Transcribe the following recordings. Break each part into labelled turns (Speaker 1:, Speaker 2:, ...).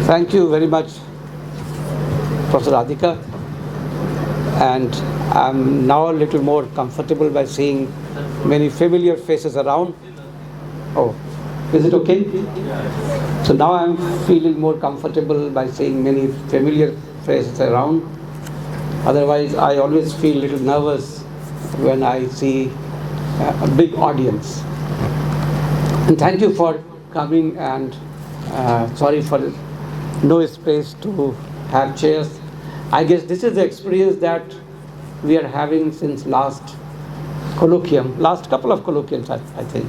Speaker 1: Thank you very much, Professor Radhika. And I'm now a little more comfortable by seeing many familiar faces around. Oh, is it okay? So now I'm feeling more comfortable by seeing many familiar faces around. Otherwise, I always feel a little nervous when I see a big audience. And thank you for coming, and sorry for no space to have chairs. I guess this is the experience that we are having since last couple of colloquiums, I think.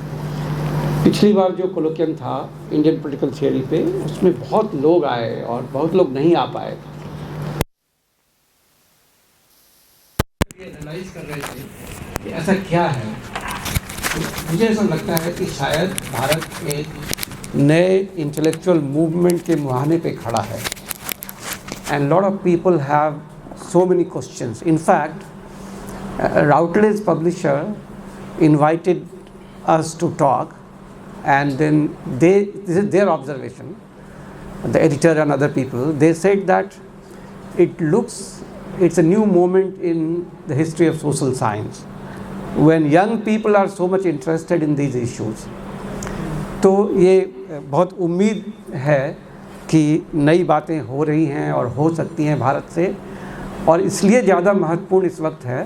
Speaker 1: पिछली बार जो colloquium था Indian political theory पे, उसमें बहुत लोग आए और बहुत लोग नहीं आ पाए। ये रियलाइज कर रहे थे कि ऐसा क्या है। मुझे ऐसा लगता है कि शायद भारत एक नए इंटेलेक्चुअल मूवमेंट के मुहाने पे खड़ा है। And lot of people have so many questions. In fact, Routledge publisher invited us to talk, and then this is their observation, the editor and other people, they said that it's a new moment in the history of social science when young people are so much interested in these issues. तो ये बहुत उम्मीद है कि नई बातें हो रही हैं और हो सकती हैं भारत से, और इसलिए ज़्यादा महत्वपूर्ण इस वक्त है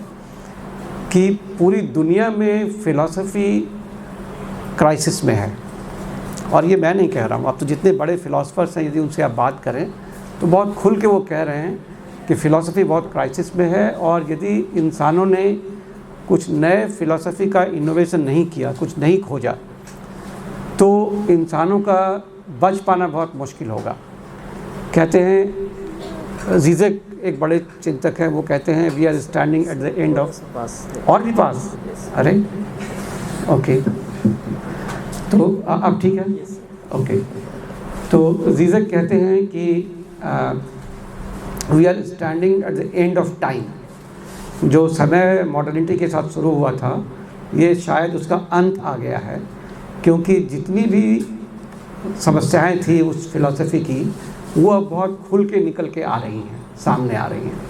Speaker 1: कि पूरी दुनिया में फ़िलॉसफ़ी क्राइसिस में है। और ये मैं नहीं कह रहा हूँ, अब तो जितने बड़े फ़िलासफ़र्स हैं यदि उनसे आप बात करें तो बहुत खुल के वो कह रहे हैं कि फ़िलॉसफ़ी बहुत क्राइसिस में है, और यदि इंसानों ने कुछ नए फ़िलॉसफ़ी का इनोवेशन नहीं किया, कुछ नहीं खोजा, तो इंसानों का बच पाना बहुत मुश्किल होगा। कहते हैं ज़ीज़ेक एक बड़े चिंतक हैं, वो कहते हैं we are standing at the end of और भी पास। अरे ओके, तो अब ठीक है, ओके। तो ज़ीज़ेक कहते हैं कि we are standing at the end of time. जो समय मॉडर्निटी के साथ शुरू हुआ था, ये शायद उसका अंत आ गया है, क्योंकि जितनी भी समस्याएं थी उस फिलॉसफी की, वो अब बहुत खुल के निकल के आ रही हैं, सामने आ रही हैं।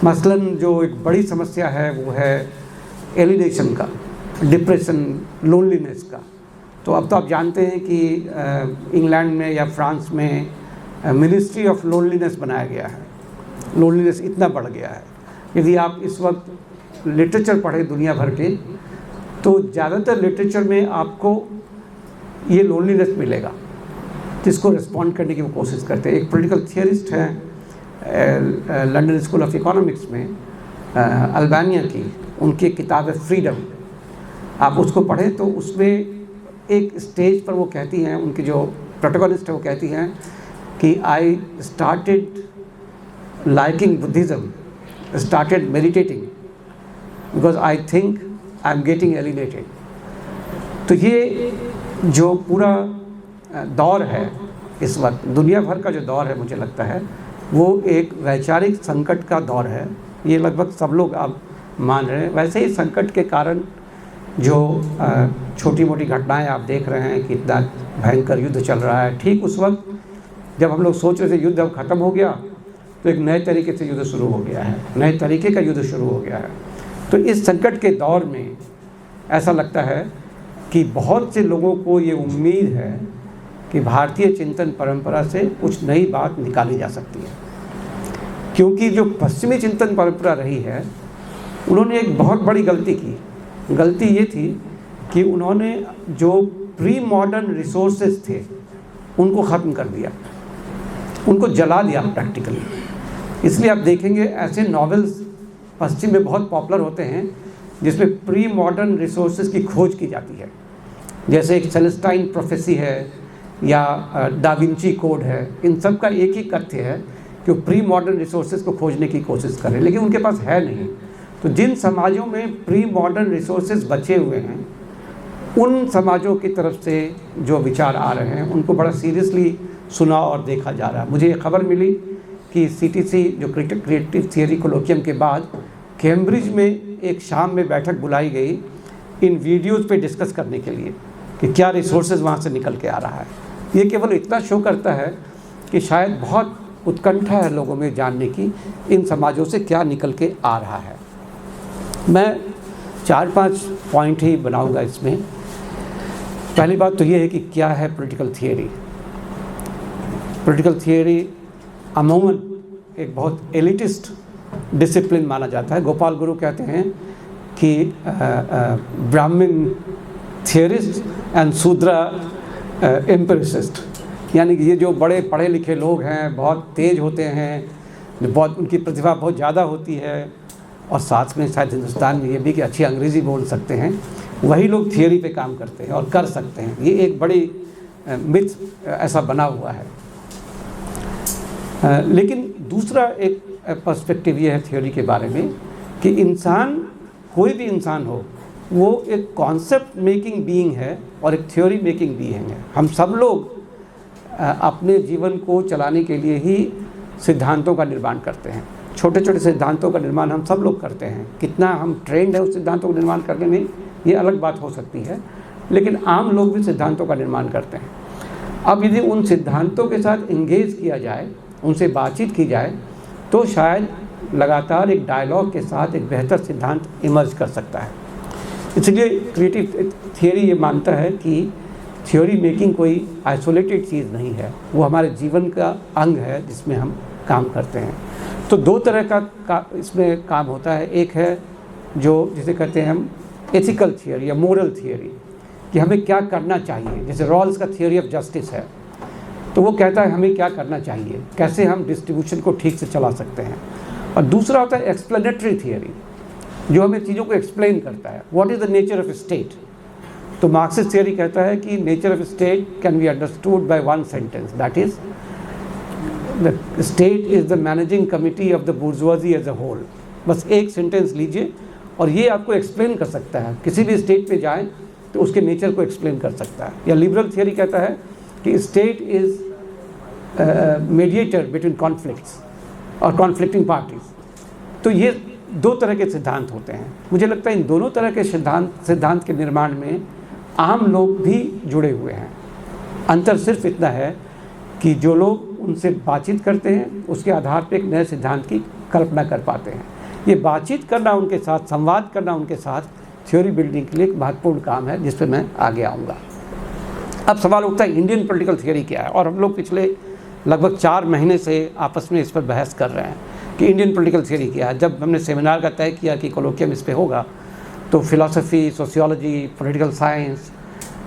Speaker 1: मसलन जो एक बड़ी समस्या है वो है एलिनेशन का, डिप्रेशन, लोनलीनेस का। तो अब तो आप जानते हैं कि इंग्लैंड में या फ्रांस में मिनिस्ट्री ऑफ लोनलीनेस बनाया गया है। लोनलीनेस इतना बढ़ गया है, यदि आप इस वक्त लिटरेचर पढ़ें दुनिया भर के, तो ज़्यादातर लिटरेचर में आपको ये लोनलीनेस मिलेगा, जिसको रिस्पॉन्ड करने की वो कोशिश करते हैं। एक पॉलिटिकल थियरिस्ट हैं लंदन स्कूल ऑफ इकोनॉमिक्स में, अल्बानिया की, उनकी एक किताब है फ्रीडम। आप उसको पढ़ें तो उसमें एक स्टेज पर वो कहती हैं, उनकी जो प्रोटोगोनिस्ट है वो कहती हैं कि I started liking Buddhism, started meditating because I think I am getting alienated. तो ये जो पूरा दौर है इस वक्त, दुनिया भर का जो दौर है, मुझे लगता है वो एक वैचारिक संकट का दौर है। ये लगभग सब लोग अब मान रहे हैं। वैसे ही संकट के कारण जो छोटी मोटी घटनाएं आप देख रहे हैं कि इतना भयंकर युद्ध चल रहा है, ठीक उस वक्त जब हम लोग सोच रहे थे युद्ध अब ख़त्म हो गया, तो एक नए तरीके से युद्ध शुरू हो गया है, नए तरीके का युद्ध शुरू हो गया है। तो इस संकट के दौर में ऐसा लगता है कि बहुत से लोगों को ये उम्मीद है कि भारतीय चिंतन परंपरा से कुछ नई बात निकाली जा सकती है, क्योंकि जो पश्चिमी चिंतन परंपरा रही है, उन्होंने एक बहुत बड़ी गलती की। गलती ये थी कि उन्होंने जो प्री मॉडर्न रिसोर्सेज थे उनको ख़त्म कर दिया, उनको जला दिया प्रैक्टिकली। इसलिए आप देखेंगे ऐसे नॉवेल्स पश्चिम में बहुत पॉपुलर होते हैं जिसमें प्री मॉडर्न रिसोर्सेज की खोज की जाती है, जैसे एक सेलेस्टाइन प्रोफेसी है या दा विंची कोड है। इन सब का एक ही तथ्य है कि वो प्री मॉडर्न रिसोर्सेज को खोजने की कोशिश करें, लेकिन उनके पास है नहीं। तो जिन समाजों में प्री मॉडर्न रिसोर्सेज बचे हुए हैं, उन समाजों की तरफ से जो विचार आ रहे हैं उनको बड़ा सीरियसली सुना और देखा जा रहा है। मुझे ये खबर मिली कि CTC जो क्रिएटिव थियरी कोलोकियम के बाद कैम्ब्रिज में एक शाम में बैठक बुलाई गई इन वीडियोज़ पे डिस्कस करने के लिए कि क्या रिसोर्सेज वहाँ से निकल के आ रहा है। ये केवल इतना शो करता है कि शायद बहुत उत्कंठा है लोगों में जानने की इन समाजों से क्या निकल के आ रहा है। मैं 4-5 पॉइंट ही बनाऊंगा इसमें। पहली बात तो ये है कि क्या है पॉलिटिकल थियरी। पॉलिटिकल थियरी अमूमन एक बहुत एलिटिस्ट डिसिप्लिन माना जाता है। गोपाल गुरु कहते हैं कि ब्राह्मण थियरिस्ट एंड शूद्र एम्पिरिसिस्ट, यानी कि ये जो बड़े पढ़े लिखे लोग हैं, बहुत तेज होते हैं, बहुत उनकी प्रतिभा बहुत ज़्यादा होती है, और साथ में शायद हिंदुस्तान में ये भी कि अच्छी अंग्रेज़ी बोल सकते हैं, वही लोग थियरी पे काम करते हैं और कर सकते हैं। ये एक बड़ी मिथ ऐसा बना हुआ है। लेकिन दूसरा एक पर्सपेक्टिव ये है थियोरी के बारे में कि इंसान, कोई भी इंसान हो, वो एक कॉन्सेप्ट मेकिंग बीइंग है और एक थ्योरी मेकिंग बीइंग है। हम सब लोग अपने जीवन को चलाने के लिए ही सिद्धांतों का निर्माण करते हैं। छोटे छोटे सिद्धांतों का निर्माण हम सब लोग करते हैं। कितना हम ट्रेंड है उस सिद्धांतों को निर्माण करने में, ये अलग बात हो सकती है, लेकिन आम लोग भी सिद्धांतों का निर्माण करते हैं। अब यदि उन सिद्धांतों के साथ इंगेज किया जाए, उनसे बातचीत की जाए, तो शायद लगातार एक डायलॉग के साथ एक बेहतर सिद्धांत इमर्ज कर सकता है। इसलिए क्रिएटिव थियरी ये मानता है कि थ्योरी मेकिंग कोई आइसोलेटेड चीज़ नहीं है, वो हमारे जीवन का अंग है जिसमें हम काम करते हैं। तो दो तरह का इसमें काम होता है। एक है जो जिसे कहते हैं हम एथिकल थियरी या मोरल थियरी, कि हमें क्या करना चाहिए। जैसे रॉल्स का थियरी ऑफ जस्टिस है, तो वो कहता है हमें क्या करना चाहिए, कैसे हम डिस्ट्रीब्यूशन को ठीक से चला सकते हैं। और दूसरा होता है एक्सप्लेनेटरी थियरी, जो हमें चीज़ों को एक्सप्लेन करता है। What is the nature of state. तो मार्क्सिस्ट थियरी कहता है कि nature of state can be understood by one sentence, that is the state is the managing committee of the bourgeoisie as a whole. बस एक sentence लीजिए और ये आपको एक्सप्लेन कर सकता है। किसी भी स्टेट पे जाएं तो उसके नेचर को एक्सप्लेन कर सकता है। या लिबरल थियरी कहता है कि state is mediator between conflicts और कॉन्फ्लिक्टिंग पार्टीज। तो ये दो तरह के सिद्धांत होते हैं। मुझे लगता है इन दोनों तरह के सिद्धांत के निर्माण में आम लोग भी जुड़े हुए हैं। अंतर सिर्फ इतना है कि जो लोग उनसे बातचीत करते हैं उसके आधार पर एक नए सिद्धांत की कल्पना कर पाते हैं। ये बातचीत करना उनके साथ, संवाद करना उनके साथ थ्योरी बिल्डिंग के लिए एक महत्वपूर्ण काम है, जिस पर मैं आगे आऊँगा। अब सवाल उठता है इंडियन पॉलिटिकल थियरी क्या है, और हम लोग पिछले लगभग 4 महीने से आपस में इस पर बहस कर रहे हैं कि इंडियन पॉलिटिकल थियरी क्या है। जब हमने सेमिनार का तय किया कि कोलोकियम इस पे होगा, तो philosophy, sociology, political science,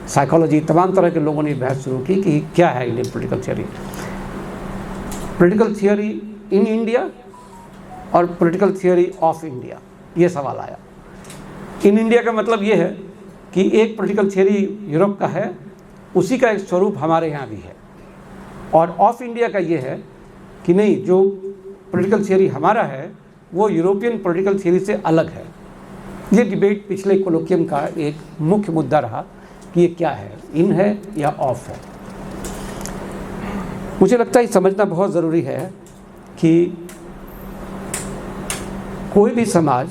Speaker 1: psychology, तमाम तरह के लोगों ने बहस शुरू की कि क्या है Indian political theory. Political theory in India और पॉलिटिकल थियरी ऑफ इंडिया, ये सवाल आया। इन इंडिया का मतलब ये है कि एक पॉलिटिकल थियरी यूरोप का है, उसी का एक स्वरूप हमारे यहाँ भी है। और ऑफ इंडिया का ये है कि नहीं, जो पॉलिटिकल थियरी हमारा है वो यूरोपियन पॉलिटिकल थियरी से अलग है। ये डिबेट पिछले कोलोकियम का एक मुख्य मुद्दा रहा कि ये क्या है, इन है या ऑफ है। मुझे लगता है समझना बहुत ज़रूरी है कि कोई भी समाज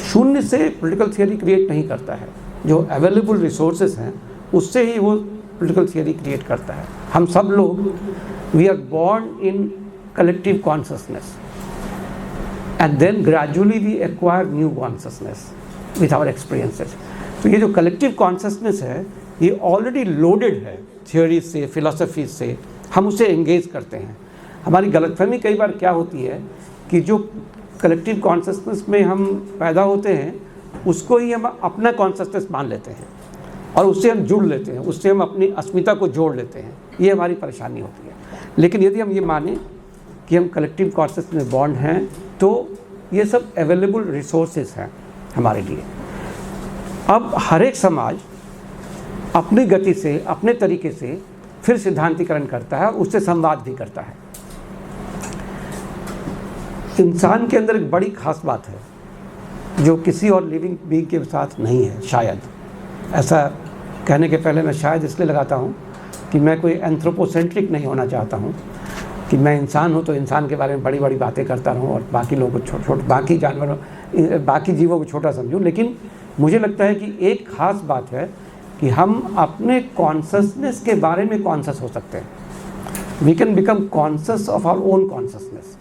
Speaker 1: शून्य से पॉलिटिकल थियरी क्रिएट नहीं करता है। जो अवेलेबल रिसोर्सेज हैं उससे ही वो पॉलिटिकल थियरी क्रिएट करता है। हम सब लोग we are born in collective consciousness and then gradually we acquire new consciousness with our experiences. तो ये जो कलेक्टिव कॉन्शसनेस है ये ऑलरेडी लोडेड है थियोरी से, फिलॉसफी से, हम उसे एंगेज करते हैं। हमारी गलतफहमी कई बार क्या होती है कि जो कलेक्टिव कॉन्शसनेस में हम पैदा होते हैं उसको ही हम अपना कॉन्शसनेस मान लेते हैं और उससे हम जुड़ लेते हैं, उससे हम अपनी अस्मिता को जोड़ लेते हैं। ये हमारी परेशानी होती है। लेकिन यदि हम ये माने कि हम कलेक्टिव कॉन्शसनेस में बॉन्ड हैं तो ये सब अवेलेबल रिसोर्सेज हैं हमारे लिए। अब हर एक समाज अपनी गति से, अपने तरीके से फिर सिद्धांतीकरण करता है, उससे संवाद भी करता है। इंसान के अंदर एक बड़ी खास बात है जो किसी और लिविंग बीइंग के साथ नहीं है। शायद ऐसा कहने के पहले मैं शायद इसलिए लगाता हूँ कि मैं कोई एंथ्रोपोसेंट्रिक नहीं होना चाहता हूँ कि मैं इंसान हूँ तो इंसान के बारे में बड़ी बड़ी बातें करता रहूँ और बाकी लोगों को छोटे बाकी जानवरों, बाकी जीवों को छोटा समझूँ। लेकिन मुझे लगता है कि एक ख़ास बात है कि हम अपने कॉन्शसनेस के बारे में कॉन्शस हो सकते हैं. We can become conscious of our own consciousness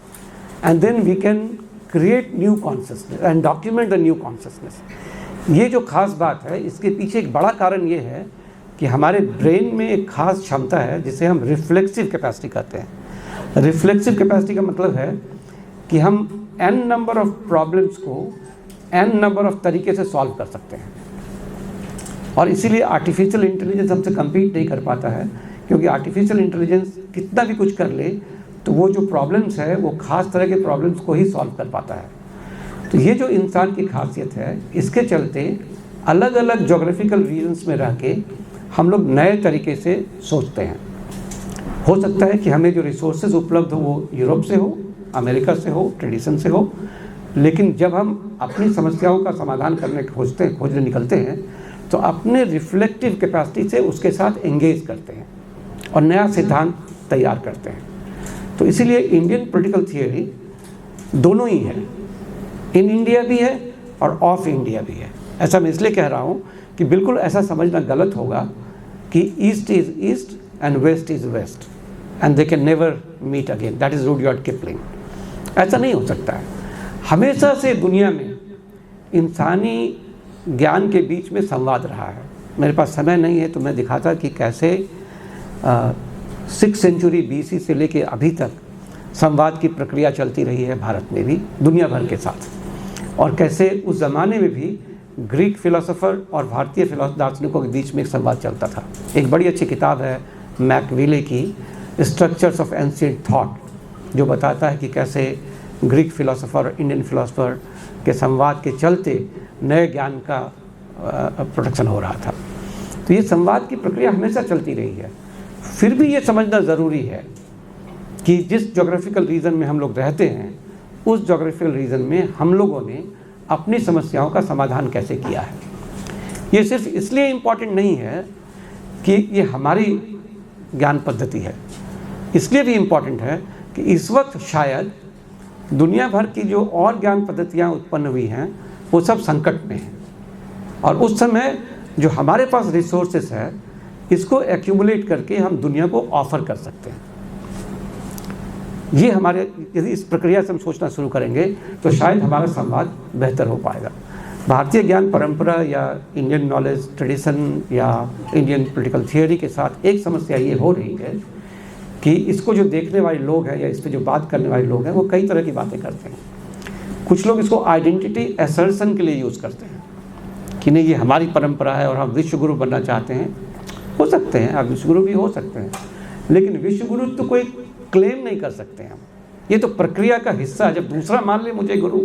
Speaker 1: and then we can create new consciousness and document the new consciousness. ये जो खास बात है, इसके पीछे एक बड़ा कारण ये है कि हमारे ब्रेन में एक खास क्षमता है जिसे हम रिफ्लेक्सिव कैपेसिटी कहते हैं. रिफ्लेक्सिव कैपेसिटी का मतलब है कि हम n नंबर ऑफ प्रॉब्लम्स को n नंबर ऑफ तरीके से सॉल्व कर सकते हैं. और इसीलिए आर्टिफिशियल इंटेलिजेंस हमसे कम्पीट नहीं कर पाता है, क्योंकि आर्टिफिशियल इंटेलिजेंस कितना भी कुछ कर ले तो वो जो प्रॉब्लम्स है वो खास तरह के प्रॉब्लम्स को ही सॉल्व कर पाता है. तो ये जो इंसान की खासियत है, इसके चलते अलग अलग जोग्राफिकल रीजन्स में रह के हम लोग नए तरीके से सोचते हैं. हो सकता है कि हमें जो रिसोर्सेज उपलब्ध हो वो यूरोप से हो, अमेरिका से हो, ट्रेडिशन से हो, लेकिन जब हम अपनी समस्याओं का समाधान खोजने निकलते हैं तो अपने रिफ्लेक्टिव कैपेसिटी से उसके साथ एंगेज करते हैं और नया सिद्धांत तैयार करते हैं. तो इसीलिए इंडियन पॉलिटिकल थियोरी दोनों ही है, इन इंडिया भी है और ऑफ इंडिया भी है. ऐसा मैं इसलिए कह रहा हूँ कि बिल्कुल ऐसा समझना गलत होगा कि east is east and west is west and they can never meet again. That is Rudyard Kipling. ऐसा नहीं हो सकता है. हमेशा से दुनिया में इंसानी ज्ञान के बीच में संवाद रहा है. मेरे पास समय नहीं है तो मैं दिखाता कि कैसे 6th सेंचुरी BC से लेके अभी तक संवाद की प्रक्रिया चलती रही है भारत में भी, दुनिया भर के साथ, और कैसे उस ज़माने में भी ग्रीक फिलोसोफर और भारतीय दार्शनिकों के बीच में एक संवाद चलता था. एक बड़ी अच्छी किताब है मैकविले की, स्ट्रक्चर्स ऑफ एंशिएंट थॉट, जो बताता है कि कैसे ग्रीक फिलोसोफर और इंडियन फिलोसोफर के संवाद के चलते नए ज्ञान का प्रोडक्शन हो रहा था. तो ये संवाद की प्रक्रिया हमेशा चलती रही है. फिर भी ये समझना ज़रूरी है कि जिस जोग्राफिकल रीजन में हम लोग रहते हैं, उस जोग्राफिकल रीजन में हम लोगों ने अपनी समस्याओं का समाधान कैसे किया है. ये सिर्फ इसलिए इम्पॉर्टेंट नहीं है कि ये हमारी ज्ञान पद्धति है, इसलिए भी इम्पॉर्टेंट है कि इस वक्त शायद दुनिया भर की जो और ज्ञान पद्धतियाँ उत्पन्न हुई हैं वो सब संकट में हैं, और उस समय जो हमारे पास रिसोर्सेस है इसको एक्यूमुलेट करके हम दुनिया को ऑफ़र कर सकते हैं. ये हमारे, यदि इस प्रक्रिया से हम सोचना शुरू करेंगे तो शायद हमारा संवाद बेहतर हो पाएगा. भारतीय ज्ञान परंपरा या इंडियन नॉलेज ट्रेडिशन या इंडियन पॉलिटिकल थियोरी के साथ एक समस्या ये हो रही है कि इसको जो देखने वाले लोग हैं या इस पर जो बात करने वाले लोग हैं वो कई तरह की बातें करते हैं. कुछ लोग इसको आइडेंटिटी असर्शन के लिए यूज़ करते हैं कि नहीं, ये हमारी परंपरा है और हम विश्वगुरु बनना चाहते हैं. हो सकते हैं, आप विश्वगुरु भी हो सकते हैं, लेकिन विश्वगुरु तो कोई क्लेम नहीं कर सकते हैं हम. ये तो प्रक्रिया का हिस्सा है. जब दूसरा मान ले मुझे गुरु,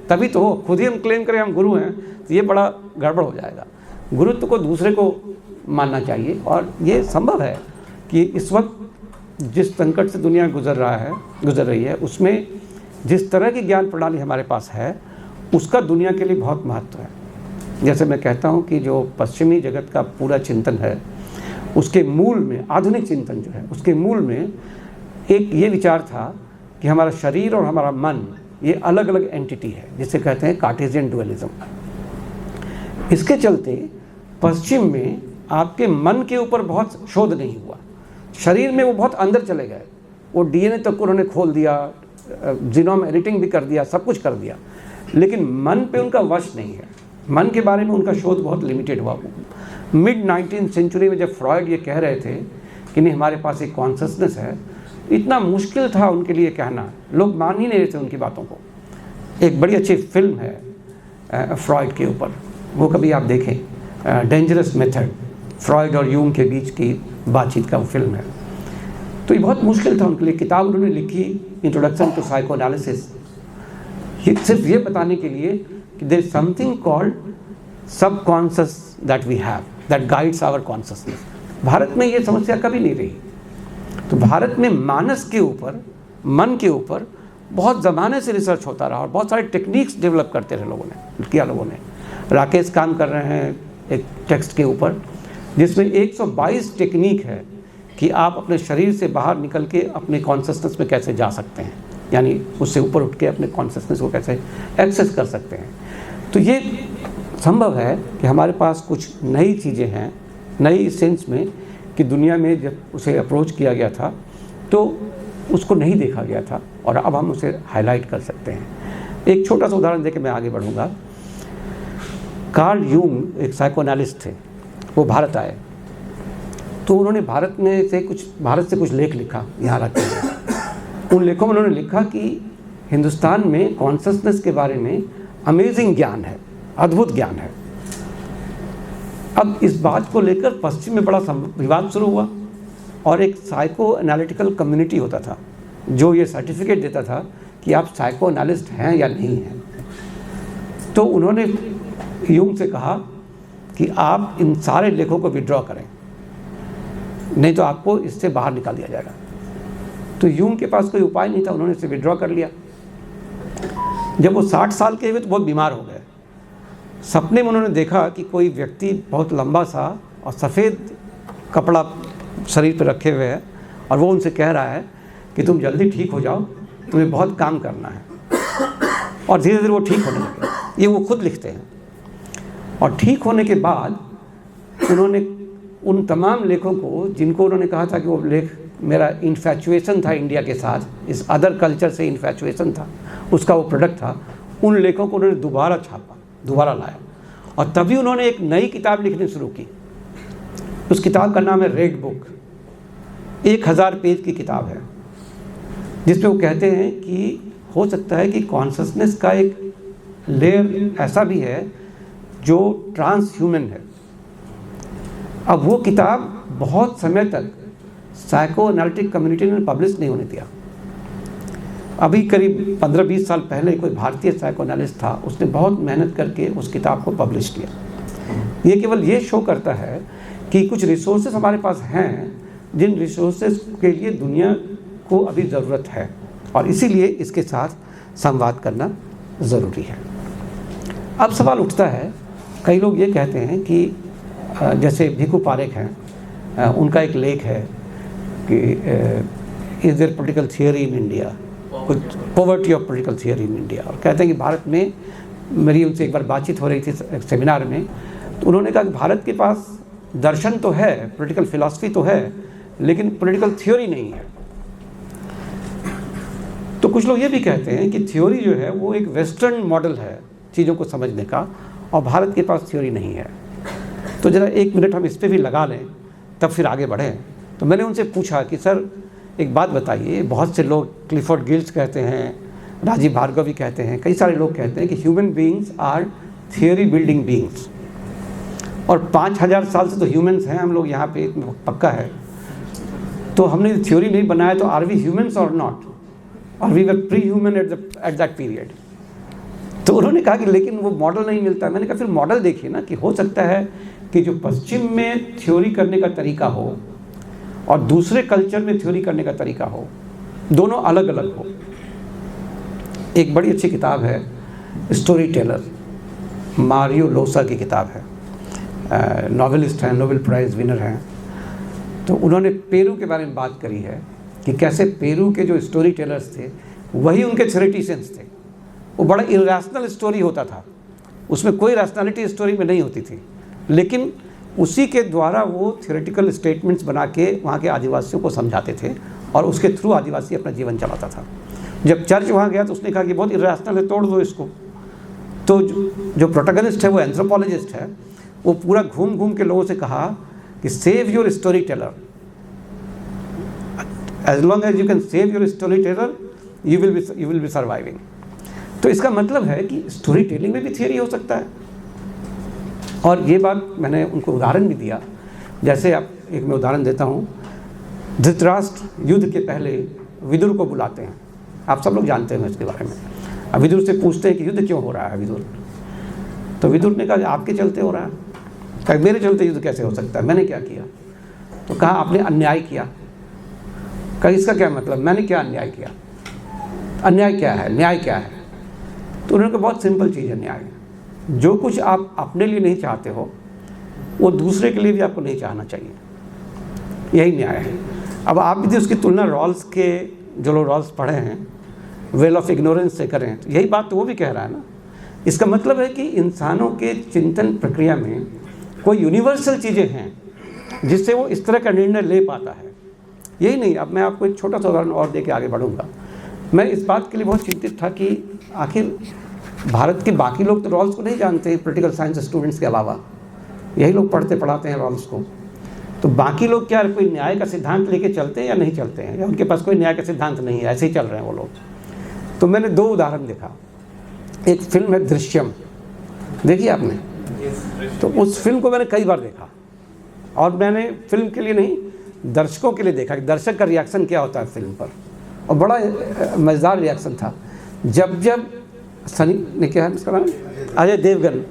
Speaker 1: तभी तो हो. खुद ही हम क्लेम करें हम गुरु हैं तो ये बड़ा गड़बड़ हो जाएगा. गुरुत्व को दूसरे को मानना चाहिए. और ये संभव है कि इस वक्त जिस संकट से दुनिया गुजर रही है, उसमें जिस तरह की ज्ञान प्रणाली हमारे पास है उसका दुनिया के लिए बहुत महत्व है. जैसे मैं कहता हूँ कि जो पश्चिमी जगत का पूरा चिंतन है उसके मूल में, आधुनिक चिंतन जो है उसके मूल में एक ये विचार था कि हमारा शरीर और हमारा मन ये अलग अलग एंटिटी है, जिसे कहते हैं कार्टेशियन डुअलिज्म. इसके चलते पश्चिम में आपके मन के ऊपर बहुत शोध नहीं हुआ. शरीर में वो बहुत अंदर चले गए, वो DNA तक उन्होंने खोल दिया, जीनोम एडिटिंग भी कर दिया, सब कुछ कर दिया, लेकिन मन पे उनका वश नहीं है. मन के बारे में उनका शोध बहुत लिमिटेड हुआ. मिड 19th सेंचुरी में जब फ्रॉयड ये कह रहे थे कि नहीं हमारे पास एक कॉन्शसनेस है, इतना मुश्किल था उनके लिए कहना. लोग मान ही नहीं रहे थे उनकी बातों को. एक बड़ी अच्छी फिल्म है फ्रॉयड के ऊपर, वो कभी आप देखें, डेंजरस मेथड, फ्रॉयड और यूंग के बीच की बातचीत का वो फिल्म है. तो ये बहुत मुश्किल था उनके लिए. किताब उन्होंने लिखी इंट्रोडक्शन टू साइको एनालिसिस, ये सिर्फ ये बताने के लिए कि there is something called subconscious that we have that guides our consciousness. Bharat में ये समस्या कभी नहीं रही. तो भारत में मानस के ऊपर, मन के ऊपर बहुत ज़माने से रिसर्च होता रहा और बहुत सारे टेक्निक्स डेवलप करते रहे लोगों ने. राकेश काम कर रहे हैं एक टेक्स्ट के ऊपर जिसमें 122 टेक्निक है कि आप अपने शरीर से बाहर निकल के अपने कॉन्शियसनेस में कैसे जा सकते हैं, यानी उससे ऊपर उठ के अपने कॉन्शियसनेस को कैसे एक्सेस कर सकते हैं. तो ये संभव है कि हमारे पास कुछ नई चीज़ें हैं नई इस सेंस में कि दुनिया में जब उसे अप्रोच किया गया था तो उसको नहीं देखा गया था, और अब हम उसे हाईलाइट कर सकते हैं। एक छोटा सा उदाहरण देके मैं आगे बढ़ूँगा। कार्ल यूंग एक साइकोएनालिस्ट थे, वो भारत आए, तो उन्होंने भारत से कुछ लेख लिखा यहाँ रखे हैं। उन लेखों में उन्होंने लिखा कि हिंदुस्तान में कॉन्शसनेस के बारे में अमेजिंग ज्ञान है, अद्भुत ज्ञान है। अब इस बात को लेकर पश्चिम में बड़ा विवाद शुरू हुआ, और एक साइको एनालिटिकल कम्युनिटी होता था जो ये सर्टिफिकेट देता था कि आप साइको एनालिस्ट हैं या नहीं हैं। तो उन्होंने यूंग से कहा कि आप इन सारे लेखों को विड्रॉ करें, नहीं तो आपको इससे बाहर निकाल दिया जाएगा। तो यूंग के पास कोई उपाय नहीं था, उन्होंने इसे विड्रॉ कर लिया। जब वो 60 साल के हुए तो बहुत बीमार हो गए। सपने में उन्होंने देखा कि कोई व्यक्ति बहुत लंबा सा और सफ़ेद कपड़ा शरीर पर रखे हुए है, और वो उनसे कह रहा है कि तुम जल्दी ठीक हो जाओ, तुम्हें बहुत काम करना है। और धीरे धीरे वो ठीक होने लगे। ये वो खुद लिखते हैं। और ठीक होने के बाद उन्होंने उन तमाम लेखों को, जिनको उन्होंने कहा था कि वो लेख मेरा इन्फैचुएशन था इंडिया के साथ, इस अदर कल्चर से इन्फैचुएशन था, उसका वो प्रोडक्ट था, उन लेखों को उन्होंने दोबारा छापा, दोबारा लाया, और तभी उन्होंने एक नई किताब लिखनी शुरू की। उस किताब का नाम है रेड बुक। 1000 पेज की किताब है, जिसमें वो कहते हैं कि हो सकता है कि कॉन्शसनेस का एक लेयर ऐसा भी है जो ट्रांस ह्यूमन है। अब वो किताब बहुत समय तक साइको एनालिटिक कम्युनिटी ने पब्लिश नहीं होने दिया। अभी करीब 15-20 साल पहले कोई भारतीय साइको एनालिस्ट था, उसने बहुत मेहनत करके उस किताब को पब्लिश किया। ये केवल ये शो करता है कि कुछ रिसोर्सेज हमारे पास हैं, जिन रिसोर्सेज के लिए दुनिया को अभी ज़रूरत है, और इसीलिए इसके साथ संवाद करना ज़रूरी है। अब सवाल उठता है, कई लोग ये कहते हैं कि जैसे भिखू पारेख हैं, उनका एक लेख है कि is there political theory in India, कुछ poverty of political theory in India, और कहते हैं कि भारत में, मेरी उनसे एक बार बातचीत हो रही थी एक सेमिनार में, तो उन्होंने कहा कि भारत के पास दर्शन तो है, पॉलिटिकल फिलॉसफी तो है, लेकिन पॉलिटिकल थ्योरी नहीं है। तो कुछ लोग ये भी कहते हैं कि थ्योरी जो है वो एक वेस्टर्न मॉडल है चीज़ों को समझने का, और भारत के पास थ्योरी नहीं है। तो ज़रा 1 मिनट हम इस पर भी लगा लें, तब फिर आगे बढ़ें। तो मैंने उनसे पूछा कि सर एक बात बताइए, बहुत से लोग, क्लिफोर्ड गिल्स कहते हैं, राजीव भार्गव भी कहते हैं, कई सारे लोग कहते हैं कि human beings are theory building beings, और 5000 साल से तो ह्यूमंस हैं हम लोग यहाँ पे, पक्का है। तो हमने थ्योरी नहीं बनाया, तो आर वी ह्यूमंस और नॉट, और we were pre human at that period. तो उन्होंने कहा कि लेकिन वो मॉडल नहीं मिलता। मैंने कहा फिर मॉडल देखिए ना, कि हो सकता है कि जो पश्चिम में थ्योरी करने का तरीका हो और दूसरे कल्चर में थ्योरी करने का तरीका हो, दोनों अलग अलग हो। एक बड़ी अच्छी किताब है स्टोरी टेलर, मारियो लोसा की किताब है, नॉवेलिस्ट हैं, नोबेल प्राइज़ विनर हैं। तो उन्होंने पेरू के बारे में बात करी है कि कैसे पेरू के जो स्टोरी टेलर्स थे वही उनके थ्योरेटिशियंस थे। वो बड़ा इरेशनल स्टोरी होता था, उसमें कोई रैशनैलिटी स्टोरी में नहीं होती थी, लेकिन उसी के द्वारा वो थ्योरेटिकल स्टेटमेंट्स बना के वहाँ के आदिवासियों को समझाते थे, और उसके थ्रू आदिवासी अपना जीवन चलाता था। जब चर्च वहाँ गया तो उसने कहा कि बहुत इरेशनल है, तोड़ दो इसको। तो जो प्रोटैगनिस्ट है वो एंथ्रोपोलॉजिस्ट है, वो पूरा घूम घूम के लोगों से कहा कि save your story teller, as long as you can save your story teller you will be surviving. तो इसका मतलब है कि स्टोरी टेलिंग में भी थियरी हो सकता है। और ये बात मैंने उनको उदाहरण भी दिया, जैसे आप एक मैं उदाहरण देता हूँ, धृतराष्ट्र युद्ध के पहले विदुर को बुलाते हैं, आप सब लोग जानते हैं इसके बारे में। अब विदुर से पूछते हैं कि युद्ध क्यों हो रहा है विदुर, तो विदुर ने कहा आपके चलते हो रहा है। कहा मेरे चलते युद्ध कैसे हो सकता है, मैंने क्या किया? तो कहा आपने अन्याय किया। कहा इसका क्या मतलब, मैंने क्या अन्याय किया? अन्याय क्या है, न्याय क्या है? तो उन्होंने कहा बहुत सिंपल चीज़ है न्याय, जो कुछ आप अपने लिए नहीं चाहते हो वो दूसरे के लिए भी आपको नहीं चाहना चाहिए, यही न्याय है। अब आप भी उसकी तुलना रॉल्स के, जो लोग रॉल्स पढ़े हैं, वेल ऑफ इग्नोरेंस से करें, तो यही बात तो वो भी कह रहा है ना। इसका मतलब है कि इंसानों के चिंतन प्रक्रिया में कोई यूनिवर्सल चीज़ें हैं जिससे वो इस तरह का निर्णय ले पाता है। यही नहीं, अब मैं आपको एक छोटा सा उदाहरण और दे के आगे बढ़ूँगा। मैं इस बात के लिए बहुत चिंतित था कि आखिर भारत के बाकी लोग तो रॉल्स को नहीं जानते, पॉलिटिकल साइंस स्टूडेंट्स के अलावा यही लोग पढ़ते पढ़ाते हैं रॉल्स को। तो बाकी लोग क्या कोई न्याय का सिद्धांत लेके चलते हैं या नहीं चलते हैं, या उनके पास कोई न्याय का सिद्धांत नहीं है, ऐसे ही चल रहे हैं वो लोग। तो मैंने 2 उदाहरण देखा। एक फिल्म है दृश्यम, देखी आपने? तो उस फिल्म को मैंने कई बार देखा, और मैंने फिल्म के लिए नहीं, दर्शकों के लिए देखा कि दर्शक का रिएक्शन क्या होता है फिल्म पर, और बड़ा मज़ेदार रिएक्शन था। जब सनी ने, क्या है उसका नाम, अजय देवगन,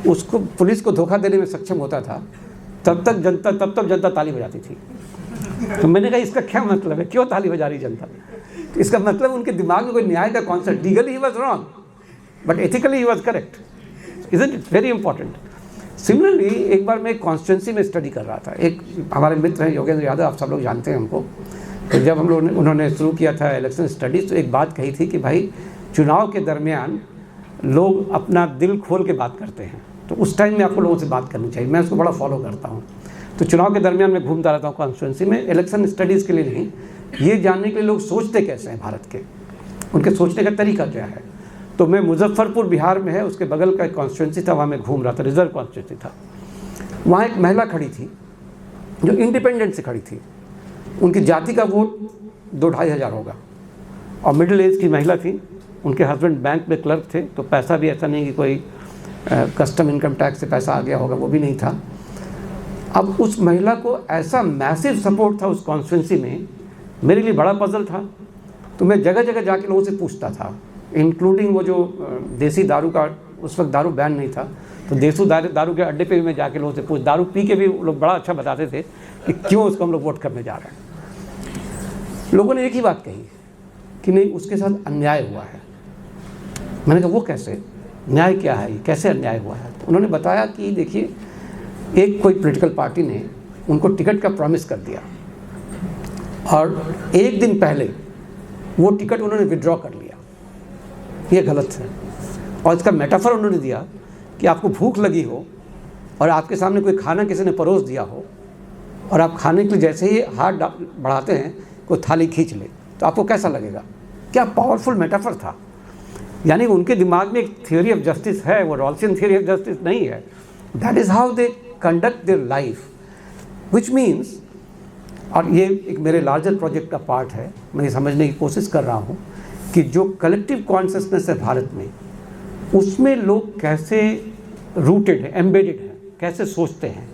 Speaker 1: उसको पुलिस को धोखा देने में सक्षम होता था, तब तक जनता ताली बजाती थी। तो मैंने कहा इसका क्या मतलब है, क्यों ताली बजा रही जनता? तो इसका मतलब उनके दिमाग में कोई न्याय का concept, legally he was wrong but ethically he was correct, isn't it very important. Similarly एक बार मैं कॉन्स्टिट्यूंसी में स्टडी कर रहा था, एक हमारे मित्र हैं योगेंद्र यादव, आप सब लोग जानते हैं हमको। तो जब हम लोग उन्होंने शुरू किया था इलेक्शन स्टडीज़, तो एक बात कही थी कि भाई चुनाव के दरमियान लोग अपना दिल खोल के बात करते हैं, तो उस टाइम में आपको लोगों से बात करनी चाहिए। मैं उसको बड़ा फॉलो करता हूँ। तो चुनाव के दरमियान मैं घूमता रहता हूँ कॉन्स्टिट्यूंसी में, इलेक्शन स्टडीज़ के लिए नहीं, ये जानने के लिए लोग सोचते कैसे हैं भारत के, उनके सोचने का तरीका क्या है। तो मैं मुजफ्फरपुर बिहार में है, उसके बगल का एक कॉन्स्टिट्यूंसी था, वहाँ मैं घूम रहा था, रिजर्व कॉन्स्टिट्यूंसी था। वहाँ एक महिला खड़ी थी जो इंडिपेंडेंट से खड़ी थी, उनकी जाति का वोट 2-2.5 हज़ार होगा, और मिडिल एज की महिला थी, उनके हस्बैंड बैंक में क्लर्क थे, तो पैसा भी ऐसा नहीं कि कोई कस्टम इनकम टैक्स से पैसा आ गया होगा, वो भी नहीं था। अब उस महिला को ऐसा मैसिव सपोर्ट था उस कॉन्स्टिट्यूंसी में, मेरे लिए बड़ा पजल था। तो मैं जगह जगह जाके लोगों से पूछता था, इंक्लूडिंग वो जो देसी दारू का, उस वक्त दारू बैन नहीं था, तो देसी दारू के अड्डे पे भी मैं जाके लोगों से दारू पी के भी लोग बड़ा अच्छा बताते थे कि क्यों उसको हम लोग वोट करने जा रहे हैं। लोगों ने एक ही बात कही कि नहीं, उसके साथ अन्याय हुआ है। मैंने कहा वो कैसे, न्याय क्या है, कैसे अन्याय हुआ है? तो उन्होंने बताया कि देखिए, एक कोई पॉलिटिकल पार्टी ने उनको टिकट का प्रॉमिस कर दिया, और एक दिन पहले वो टिकट उन्होंने विड्रॉ कर लिया। ये गलत है। और इसका मेटाफर उन्होंने दिया कि आपको भूख लगी हो और आपके सामने कोई खाना किसी ने परोस दिया हो, और आप खाने के लिए जैसे ही हाथ बढ़ाते हैं कोई थाली खींच ले, तो आपको कैसा लगेगा? क्या पावरफुल मेटाफर था। यानी उनके दिमाग में एक थियोरी ऑफ जस्टिस है, वो रॉल्सियन थियोरी ऑफ जस्टिस नहीं है। That is how they conduct their life, which means, और ये एक मेरे लार्जर प्रोजेक्ट का पार्ट है, मैं ये समझने की कोशिश कर रहा हूँ कि जो कलेक्टिव कॉन्शियसनेस है भारत में, उसमें लोग कैसे रूटेड है, एम्बेडेड हैं, कैसे सोचते हैं।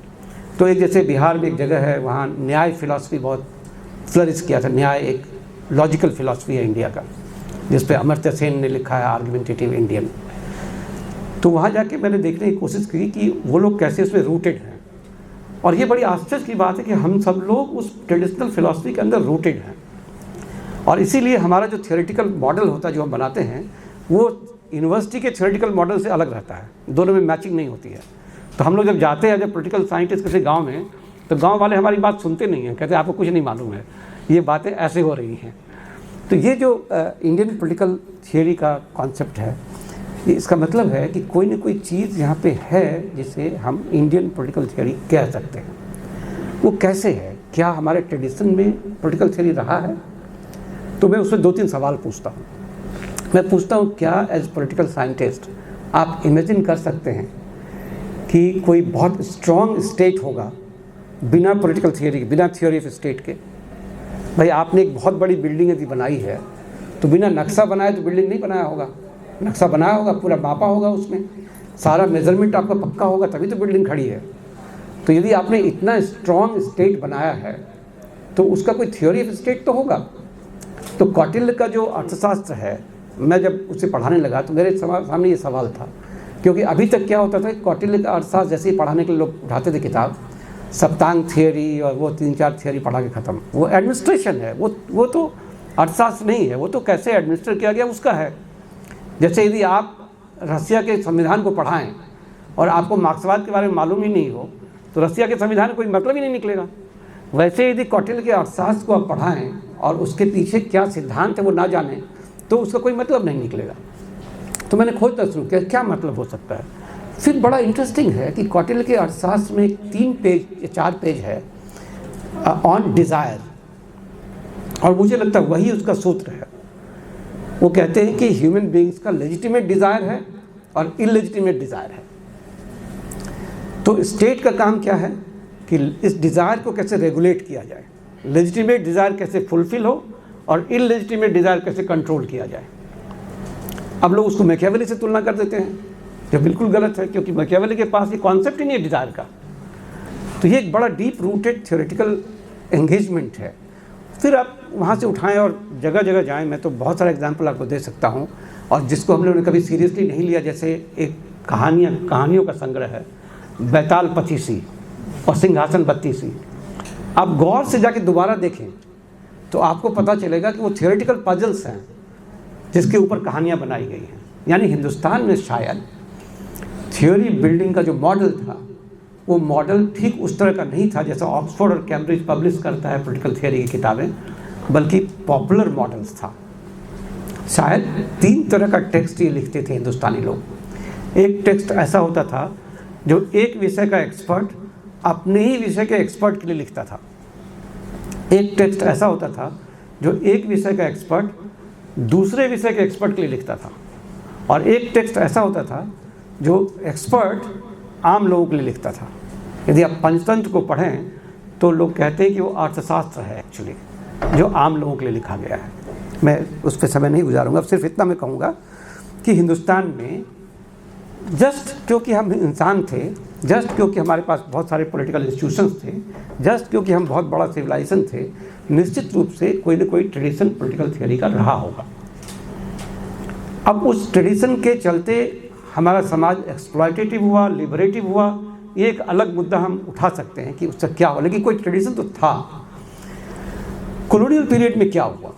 Speaker 1: तो एक जैसे बिहार में एक जगह है, वहाँ न्याय फिलॉसफी बहुत फ्लरिश किया था। न्याय एक लॉजिकल फिलॉसफी है इंडिया का, जिस पे अमर्त्य सेन ने लिखा है आर्गुमेंटेटिव इंडियन। तो वहाँ जाके मैंने देखने की कोशिश की कि वो लोग कैसे उसमें रूटेड हैं। और ये बड़ी आश्चर्य की बात है कि हम सब लोग उस ट्रेडिशनल फिलॉसफी के अंदर रूटेड हैं, और इसीलिए हमारा जो थियोरेटिकल मॉडल होता है जो हम बनाते हैं, वो यूनिवर्सिटी के थियोरेटिकल मॉडल से अलग रहता है, दोनों में मैचिंग नहीं होती है। तो हम लोग जब जाते हैं, जब पॉलिटिकल साइंटिस्ट किसी गाँव में, तो गाँव वाले हमारी बात सुनते नहीं हैं, कहते हैं आपको कुछ नहीं मालूम है, ये बातें ऐसे हो रही हैं। तो ये जो इंडियन पॉलिटिकल थियोरी का कॉन्सेप्ट है, ये इसका मतलब है कि कोई ना कोई चीज़ यहाँ पे है जिसे हम इंडियन पॉलिटिकल थियोरी कह सकते हैं। वो कैसे है, क्या हमारे ट्रेडिशन में पॉलिटिकल थियोरी रहा है? तो मैं उसमें 2-3 सवाल पूछता हूँ। मैं पूछता हूँ, क्या एज पॉलिटिकल साइंटिस्ट आप इमेजिन कर सकते हैं कि कोई बहुत स्ट्रॉन्ग स्टेट होगा बिना पॉलिटिकल थियोरी के, बिना थियोरी ऑफ स्टेट के? भाई आपने एक बहुत बड़ी बिल्डिंग यदि बनाई है, तो बिना नक्शा बनाए तो बिल्डिंग नहीं बनाया होगा, नक्शा बनाया होगा, पूरा मापा होगा, उसमें सारा मेजरमेंट आपका पक्का होगा, तभी तो बिल्डिंग खड़ी है। तो यदि आपने इतना स्ट्रॉन्ग स्टेट बनाया है, तो उसका कोई थियोरी ऑफ स्टेट तो होगा। तो कौटिल्य का जो अर्थशास्त्र है, मैं जब उसे पढ़ाने लगा तो मेरे सामने ये सवाल था, क्योंकि अभी तक क्या होता था, कौटिल्य का अर्थशास्त्र जैसे ही पढ़ाने के लिए लोग उठाते थे किताब, सप्तांग थियोरी और वो 3-4 थियोरी पढ़ा के ख़त्म। वो एडमिनिस्ट्रेशन है, वो तो अर्थशास्त्र नहीं है, वो तो कैसे एडमिनिस्ट्रेट किया गया उसका है। जैसे यदि आप रसिया के संविधान को पढ़ाएं और आपको मार्क्सवाद के बारे में मालूम ही नहीं हो, तो रसिया के संविधान का कोई मतलब ही नहीं निकलेगा। वैसे यदि कौटिल्य के अर्थशास्त्र को आप पढ़ाएं और उसके पीछे क्या सिद्धांत है वो ना जानें, तो उसका कोई मतलब नहीं निकलेगा। तो मैंने खोजना शुरू किया, क्या मतलब हो सकता है। फिर बड़ा इंटरेस्टिंग है कि कौटिल्य के अर्थशास्त्र में 3 पेज या 4 पेज है ऑन डिज़ायर, और मुझे लगता है वही उसका सूत्र है। वो कहते हैं कि ह्यूमन बीइंग्स का लेजिटिमेट डिज़ायर है और इलेजिटिमेट डिज़ायर है। तो स्टेट का काम क्या है कि इस डिज़ायर को कैसे रेगुलेट किया जाए, लेजिटिमेट डिज़ायर कैसे फुलफिल हो और इलेजिटिमेट डिज़ायर कैसे कंट्रोल किया जाए। अब लोग उसको मैकियावेली से तुलना कर देते हैं, जो बिल्कुल गलत है, क्योंकि मैकियावेली के पास ये कॉन्सेप्ट ही नहीं है डिज़ायर का। तो ये एक बड़ा डीप रूटेड थ्योरेटिकल एंगेजमेंट है। फिर आप वहाँ से उठाएं और जगह जगह जाएं। मैं तो बहुत सारा एग्जाम्पल आपको दे सकता हूँ, और जिसको हम लोगों ने कभी सीरियसली नहीं लिया, जैसे एक कहानियों का संग्रह है बैताल पचीसी और सिंहासन बत्तीसी। आप गौर से जाके दोबारा देखें तो आपको पता चलेगा कि वो थियोरेटिकल पजल्स हैं जिसके ऊपर कहानियाँ बनाई गई हैं। यानी हिंदुस्तान में शायद थ्योरी बिल्डिंग का जो मॉडल था, वो मॉडल ठीक उस तरह का नहीं था जैसा ऑक्सफोर्ड और कैम्ब्रिज पब्लिश करता है पॉलिटिकल थियोरी की किताबें, बल्कि पॉपुलर मॉडल्स था। शायद 3 तरह का टेक्स्ट ये लिखते थे हिंदुस्तानी लोग। एक टेक्स्ट ऐसा होता था जो एक विषय का एक्सपर्ट अपने ही विषय के एक्सपर्ट के लिए लिखता था। एक टेक्स्ट ऐसा होता था जो एक विषय का एक्सपर्ट दूसरे विषय के एक्सपर्ट के लिए लिखता था। और एक टेक्स्ट ऐसा होता था जो एक्सपर्ट आम लोगों के लिए लिखता था। यदि आप पंचतंत्र को पढ़ें तो लोग कहते हैं कि वो अर्थशास्त्र है एक्चुअली, जो आम लोगों के लिए लिखा गया है। मैं उस पर समय नहीं गुजारूंगा, सिर्फ इतना मैं कहूँगा कि हिंदुस्तान में जस्ट क्योंकि हम इंसान थे, जस्ट क्योंकि हमारे पास बहुत सारे पॉलिटिकल इंस्टीट्यूशंस थे, जस्ट क्योंकि हम बहुत बड़ा सिविलाइजेशन थे, निश्चित रूप से कोई न कोई ट्रेडिशन पॉलिटिकल थियोरी का रहा होगा। अब उस ट्रेडिशन के चलते हमारा समाज एक्सप्लॉयटेटिव हुआ, लिबरेटिव हुआ, ये एक अलग मुद्दा हम उठा सकते हैं कि उससे क्या हुआ, लेकिन कोई ट्रेडिशन तो था। कॉलोनियल पीरियड में क्या हुआ?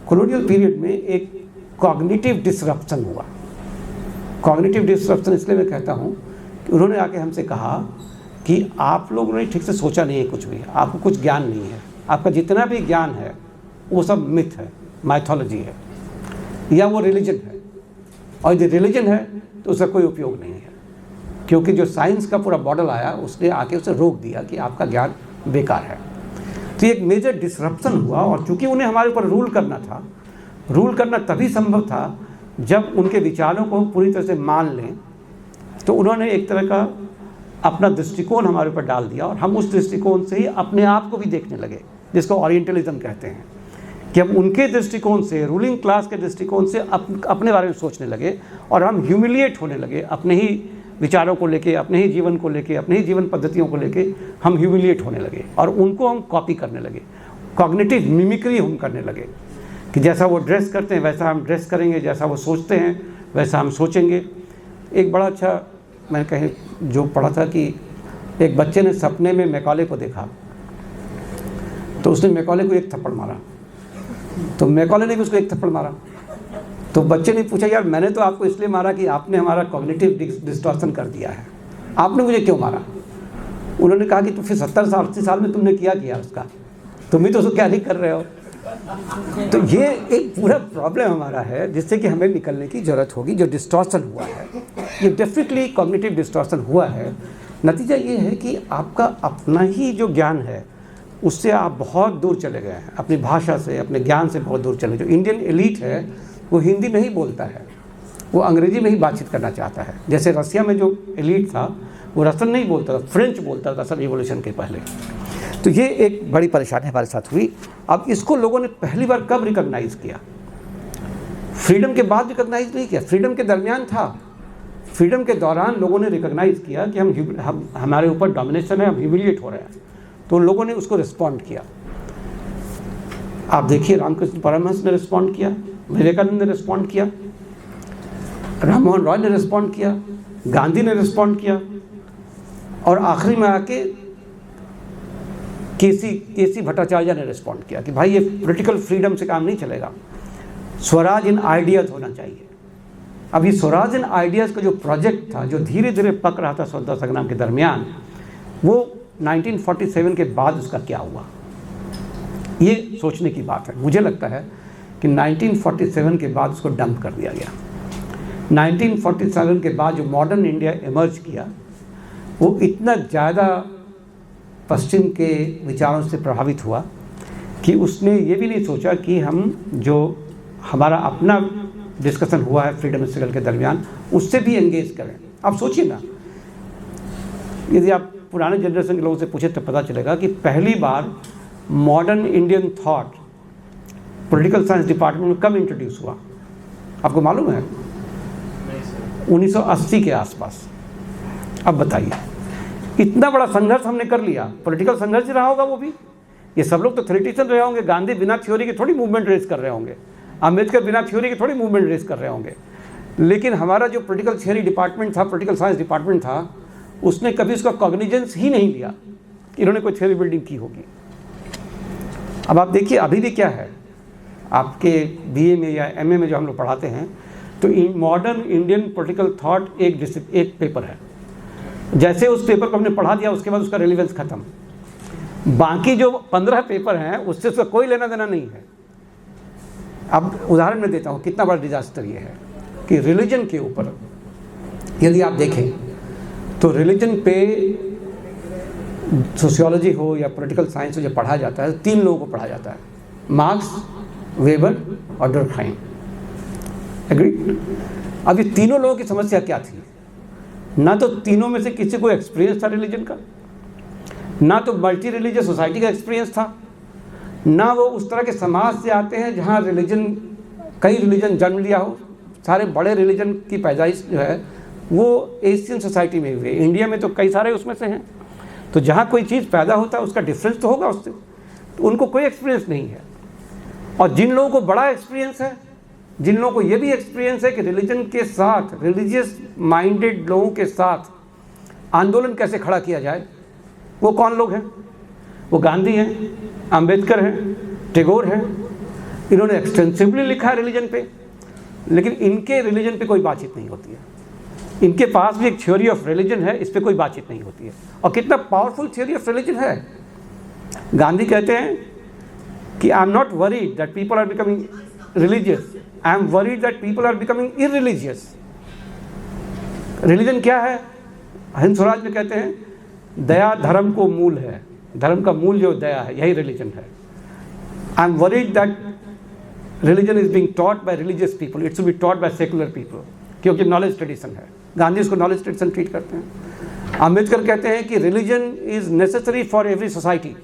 Speaker 1: कॉलोनियल पीरियड में एक कॉग्निटिव डिसरप्शन हुआ। कॉग्निटिव डिसरप्शन इसलिए मैं कहता हूँ कि उन्होंने आके हमसे कहा कि आप लोगों ने ठीक से सोचा नहीं है कुछ भी, आपको कुछ ज्ञान नहीं है, आपका जितना भी ज्ञान है वो सब मिथ है, माइथोलॉजी है, या वो रिलीजन है, और यदि रिलीजन है तो उसका कोई उपयोग नहीं है, क्योंकि जो साइंस का पूरा मॉडल आया उसने आके उसे रोक दिया कि आपका ज्ञान बेकार है। तो एक मेजर डिसरप्शन हुआ, और चूंकि उन्हें हमारे ऊपर रूल करना था, रूल करना तभी संभव था जब उनके विचारों को हम पूरी तरह से मान लें। तो उन्होंने एक तरह का अपना दृष्टिकोण हमारे ऊपर डाल दिया, और हम उस दृष्टिकोण से ही अपने आप को भी देखने लगे, जिसको ओरिएंटलिज्म कहते हैं, कि हम उनके दृष्टिकोण से, रूलिंग क्लास के दृष्टिकोण से अपने बारे में सोचने लगे, और हम ह्यूमिलिएट होने लगे अपने ही विचारों को लेके, अपने ही जीवन को लेके, अपने ही जीवन पद्धतियों को लेके हम ह्यूमिलिएट होने लगे, और उनको हम कॉपी करने लगे। कॉग्निटिव मिमिक्री हम करने लगे कि जैसा वो ड्रेस करते हैं वैसा हम ड्रेस करेंगे, जैसा वो सोचते हैं वैसा हम सोचेंगे। एक बड़ा अच्छा मैंने कहीं जो पढ़ा था कि एक बच्चे ने सपने में मैकॉले को देखा, तो उसने मैकॉले को एक थप्पड़ मारा, तो मैकॉले ने भी उसको एक थप्पड़ मारा। तो बच्चे ने पूछा, यार मैंने तो आपको इसलिए मारा कि आपने हमारा कॉग्निटिव डिस्टॉर्शन कर दिया है, आपने मुझे क्यों मारा? उन्होंने कहा कि तो फिर 70 साल 80 साल में तुमने किया उसका, तुम ही तो उसको क्या नहीं कर रहे हो। तो ये एक पूरा प्रॉब्लम हमारा है जिससे कि हमें निकलने की ज़रूरत होगी। जो डिस्टॉर्शन हुआ है ये डेफिनेटली कॉग्निटिव डिस्टॉर्शन हुआ है। नतीजा ये है कि आपका अपना ही जो ज्ञान है उससे आप बहुत दूर चले गए हैं, अपनी भाषा से, अपने ज्ञान से बहुत दूर चले। जो इंडियन एलीट है वो हिंदी नहीं बोलता है, वो अंग्रेजी में ही बातचीत करना चाहता है। जैसे रसिया में जो एलीट था वो रसन नहीं बोलता था, फ्रेंच बोलता था रसल रिवॉल्यूशन के पहले। तो ये एक बड़ी परेशानी हमारे साथ हुई। अब इसको लोगों ने पहली बार कब रिकॉग्नाइज़ किया? फ्रीडम के बाद रिकॉग्नाइज़ नहीं किया, फ्रीडम के दरमियान था। फ्रीडम के दौरान लोगों ने रिकॉग्नाइज़ किया कि हम हमारे ऊपर डोमिनेशन है, हम ह्यूमिलिएट हो रहे हैं, तो लोगों ने उसको रिस्पॉन्ड किया। आप देखिए रामकृष्ण परमहंस ने रिस्पॉन्ड किया, विवेकानंद ने रिस्पॉन्ड किया, राम मोहन रॉय ने रिस्पॉन्ड किया, गांधी ने रिस्पॉन्ड किया, और आखिरी में आके केसी भट्टाचार्य ने रिस्पॉन्ड किया कि भाई ये पॉलिटिकल फ्रीडम से काम नहीं चलेगा, स्वराज इन आइडियाज़ होना चाहिए। अब ये स्वराज इन आइडियाज़ का जो प्रोजेक्ट था, जो धीरे धीरे पक रहा था स्वतंत्रता संग्राम के दरमियान, वो 1947 के बाद उसका क्या हुआ, ये सोचने की बात है। मुझे लगता है कि 1947 के बाद उसको डंप कर दिया गया। 1947 के बाद जो मॉडर्न इंडिया इमर्ज किया वो इतना ज़्यादा पश्चिम के विचारों से प्रभावित हुआ कि उसने ये भी नहीं सोचा कि हम जो हमारा अपना डिस्कशन हुआ है फ्रीडम स्ट्रगल के दरमियान उससे भी एंगेज करें। आप सोचिए ना, यदि आप पुराने जनरेशन के लोगों से पूछे तो पता चलेगा कि पहली बार modern Indian thought political science department में कब इंट्रोड्यूस हुआ, आपको मालूम है? 1980 के आसपास। अब बताइए, इतना बड़ा संघर्ष हमने कर लिया, पॉलिटिकल संघर्ष ही रहा होगा वो भी। ये सब लोग तो थ्योरेटिशियन रहे होंगे, गांधी बिना थ्योरी के थोड़ी मूवमेंट रेज कर रहे होंगे, अम्बेडकर बिना थ्योरी के थोड़ी मूवमेंट रेज कर रहे होंगे। लेकिन हमारा जो पॉलिटिकल थियरी डिपार्टमेंट था, पॉलिटिकल साइंस डिपार्टमेंट था, उसने कभी उसका कॉग्निजेंस ही नहीं लिया कि इन्होंने कोई थ्योरी बिल्डिंग की होगी। अब आप देखिए अभी भी क्या है, आपके बीए में या एमए में जो हम लोग पढ़ाते हैं तो मॉडर्न इंडियन पॉलिटिकल थॉट एक पेपर है। जैसे उस पेपर को हमने पढ़ा दिया उसके बाद उसका रेलिवेंस खत्म। बाकी जो 15 पेपर हैं उससे उसका कोई लेना देना नहीं है। अब उदाहरण मैं देता हूँ कितना बड़ा डिजास्टर ये है कि रिलीजन के ऊपर यदि आप देखें तो रिलीजन पे सोशियोलॉजी हो या पॉलिटिकल साइंस हो जब पढ़ा जाता है तो 3 लोगों को पढ़ा जाता है, मार्क्स, वेबर और डुर्कहाइम। एग्री? अब ये तीनों लोगों की समस्या क्या थी? ना तो तीनों में से किसी को एक्सपीरियंस था रिलीजन का, ना तो मल्टी रिलीजियस सोसाइटी का एक्सपीरियंस था, ना वो उस तरह के समाज से आते हैं जहाँ रिलीजन कई रिलीजन जन्म लिया हो। सारे बड़े रिलीजन की पैदाइश जो है वो एशियन सोसाइटी में हुई है, इंडिया में तो कई सारे उसमें से हैं। तो जहाँ कोई चीज़ पैदा होता है उसका डिफरेंस तो होगा उससे, तो उनको कोई एक्सपीरियंस नहीं है। और जिन लोगों को बड़ा एक्सपीरियंस है, जिन लोगों को ये भी एक्सपीरियंस है कि रिलीजन के साथ, रिलीजियस माइंडेड लोगों के साथ आंदोलन कैसे खड़ा किया जाए, वो कौन लोग हैं? वो गांधी हैं, अंबेडकर हैं, टैगोर हैं। इन्होंने एक्सटेंसिवली लिखा है रिलीजन पे, लेकिन इनके रिलीजन पे कोई बातचीत नहीं होती है। इनके पास भी एक थ्योरी ऑफ रिलीजन है, इस पे कोई बातचीत नहीं होती है। और कितना पावरफुल थ्योरी ऑफ रिलीजन है। गांधी कहते हैं कि I am not worried that people are becoming religious, I am worried that people are becoming irreligious. Religion क्या है? हिंद स्वराज में कहते हैं दया धर्म को मूल है, धर्म का मूल जो दया है यही रिलीजन है। आई am worried that religion is being taught by religious people, it should be taught by secular people, क्योंकि नॉलेज ट्रेडिशन है। गांधी इसको नॉलेज ट्रेडिशन ट्रीट करते हैं। अंबेडकर कहते हैं कि religion is necessary for every society,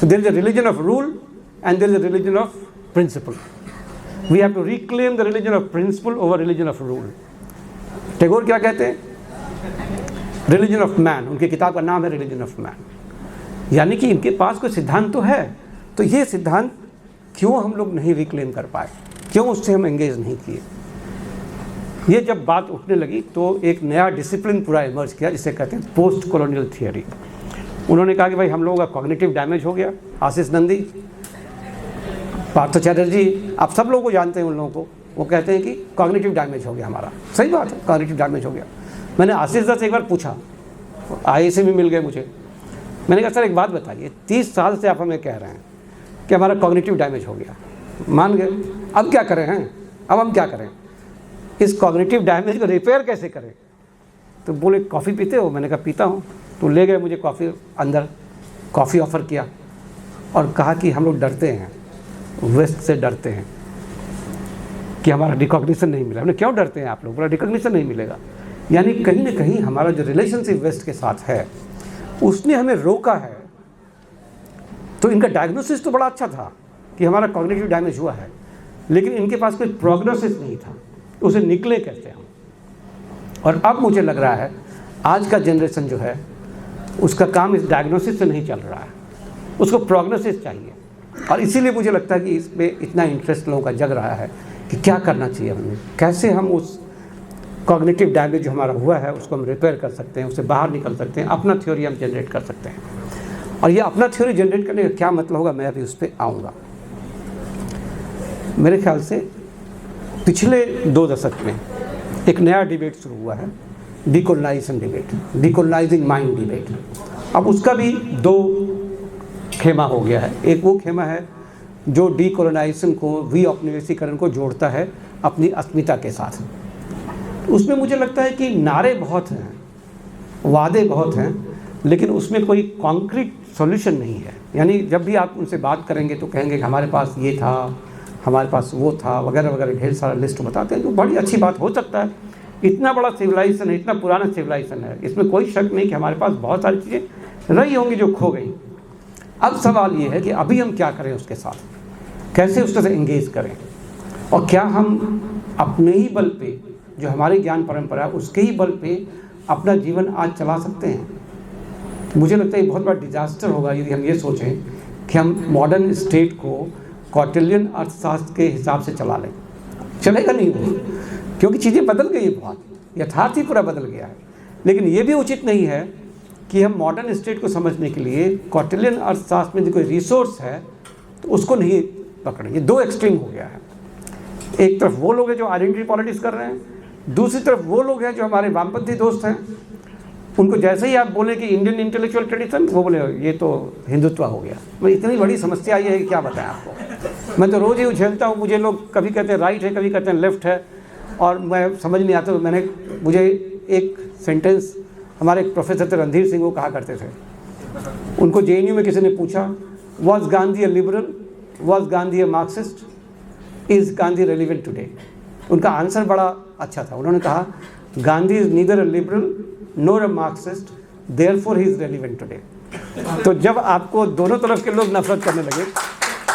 Speaker 1: so there is a religion of rule and there is a religion of principle. We have to reclaim the religion of principle over religion of rule. Tagore क्या कहते हैं? Religion of man, उनकी किताब का नाम है religion of man. यानी कि इनके पास कोई सिद्धांत तो है, तो ये सिद्धांत क्यों हम लोग नहीं रिक्लेम कर पाए, क्यों उससे हम एंगेज नहीं किए? ये जब बात उठने लगी तो एक नया डिसिप्लिन पूरा इमर्ज किया जिसे कहते हैं पोस्ट कॉलोनियल थियरी। उन्होंने कहा कि भाई हम लोगों का कॉग्निटिव डैमेज हो गया। आशीष नंदी, पार्थ चैटर्जी, आप सब लोगों को जानते हैं उन लोगों को, वो कहते हैं कि कॉग्निटिव डैमेज हो गया हमारा। सही बात है, कॉग्निटिव डैमेज हो गया। मैंने आशीष दा से एक बार पूछा, आई से भी मिल गए मुझे, मैंने कहा सर एक बात बताइए, 30 साल से आप हमें कह रहे हैं कि हमारा कॉग्निटिव डैमेज हो गया, मान गए, अब क्या करें हैं? अब हम क्या करें? इस कॉग्निटिव डैमेज को रिपेयर कैसे करें? तो बोले कॉफ़ी पीते हो? मैंने कहा पीता हूँ। तो ले गए मुझे कॉफ़ी, अंदर कॉफ़ी ऑफ़र किया और कहा कि हम लोग डरते हैं, वेस्ट से डरते हैं कि हमारा रिकॉग्निशन नहीं मिला। हमने क्यों डरते हैं आप लोग? बोला रिकॉग्निशन नहीं मिलेगा। यानी कहीं ना कहीं हमारा जो रिलेशनशिप वेस्ट के साथ है उसने हमें रोका है। तो इनका डायग्नोसिस तो बड़ा अच्छा था कि हमारा कॉग्निटिव डैमेज हुआ है, लेकिन इनके पास कोई प्रोग्नोसिस नहीं था, उसे निकले कैसे हम। और अब मुझे लग रहा है आज का जनरेशन जो है उसका काम इस डायग्नोसिस से नहीं चल रहा है, उसको प्रोग्नोसिस चाहिए। और इसीलिए मुझे लगता है कि इस पर इतना इंटरेस्ट लोगों का जग रहा है कि क्या करना चाहिए हमें, कैसे हम उस कॉग्निटिव डैमेज जो हमारा हुआ है उसको हम रिपेयर कर सकते हैं, उससे बाहर निकल सकते हैं, अपना थ्योरी हम जनरेट कर सकते हैं। और ये अपना थ्योरी जनरेट करने का क्या मतलब होगा, मैं अभी उस पर आऊँगा। मेरे ख्याल से पिछले 2 दशक में एक नया डिबेट शुरू हुआ है, डीकोलोनाइजेशन डिबेट, डीकोलोनाइजिंग माइंड डिबेट। अब उसका भी 2 खेमा हो गया है। एक वो खेमा है जो डीकोलोनाइजेशन को, वी औपनिवेशीकरण को जोड़ता है अपनी अस्मिता के साथ, उसमें मुझे लगता है कि नारे बहुत हैं, वादे बहुत हैं, लेकिन उसमें कोई कॉन्क्रीट सॉल्यूशन नहीं है। यानी जब भी आप उनसे बात करेंगे तो कहेंगे कि हमारे पास ये था, हमारे पास वो था, वगैरह वगैरह, ढेर सारा लिस्ट बताते हैं। तो बड़ी अच्छी बात हो सकता है, इतना बड़ा सिविलाइजेशन है, इतना पुराना सिविलाइजेशन है, इसमें कोई शक नहीं कि हमारे पास बहुत सारी चीज़ें रही होंगी जो खो गई। अब सवाल ये है कि अभी हम क्या करें उसके साथ, कैसे उसके साथ एंगेज करें, और क्या हम अपने ही बल पे, जो हमारी ज्ञान परंपरा है उसके ही बल पे अपना जीवन आज चला सकते हैं। तो मुझे लगता है ये बहुत बड़ा डिजास्टर होगा यदि हम ये सोचें कि हम मॉडर्न स्टेट को कौटिल्यन अर्थशास्त्र के हिसाब से चला लें। चलेगा नहीं वो, क्योंकि चीज़ें बदल गई हैं, बहुत यथार्थ ही पूरा बदल गया है। लेकिन ये भी उचित नहीं है कि हम मॉडर्न स्टेट को समझने के लिए कौटिल्यन अर्थशास्त्र में जो कोई रिसोर्स है तो उसको नहीं पकड़ें। ये दो एक्सट्रीम हो गया है। एक तरफ वो लोग हैं जो आइडेंटिटी पॉलिटिक्स कर रहे हैं, दूसरी तरफ वो लोग हैं जो हमारे वामपंथी दोस्त हैं, उनको जैसे ही आप बोले कि इंडियन इंटेलेक्चुअल ट्रेडिशन, वो बोले ये तो हिंदुत्व हो गया। मैं इतनी बड़ी समस्या ये है कि क्या बताएं आपको। मैं तो रोज़ ही उछलता हूँ, मुझे लोग कभी कहते हैं राइट है, कभी कहते हैं लेफ्ट है, और मैं समझ नहीं आता। मुझे एक सेंटेंस हमारे एक प्रोफेसर थे रणधीर सिंह, वो कहा करते थे, उनको JNU में किसी ने पूछा, was Gandhi a liberal, was Gandhi a Marxist, is Gandhi relevant today. उनका आंसर बड़ा अच्छा था। उन्होंने कहा Gandhi is neither a liberal NOR a Marxist, therefore he is relevant today. तो जब आपको दोनों तरफ के लोग नफरत करने लगे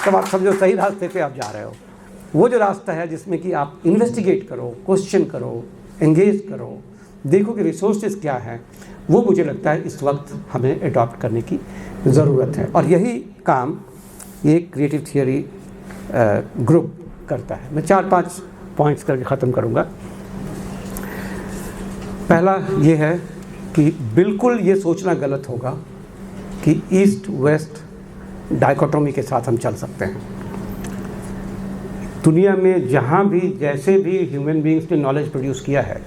Speaker 1: तब आप समझो सही रास्ते पे आप जा रहे हो। वो जो रास्ता है जिसमें कि आप इन्वेस्टिगेट करो, क्वेश्चन करो, एंगेज करो, देखो कि रिसोर्सेज क्या है, वो मुझे लगता है इस वक्त हमें अडॉप्ट करने की ज़रूरत है। और यही काम ये क्रिएटिव थियोरी ग्रुप करता है। मैं 4-5 पॉइंट्स करके ख़त्म करूँगा। पहला ये है कि बिल्कुल ये सोचना गलत होगा कि ईस्ट वेस्ट डाइकोटोमी के साथ हम चल सकते हैं। दुनिया में जहाँ भी जैसे भी ह्यूमन बीइंग्स ने नॉलेज प्रोड्यूस किया है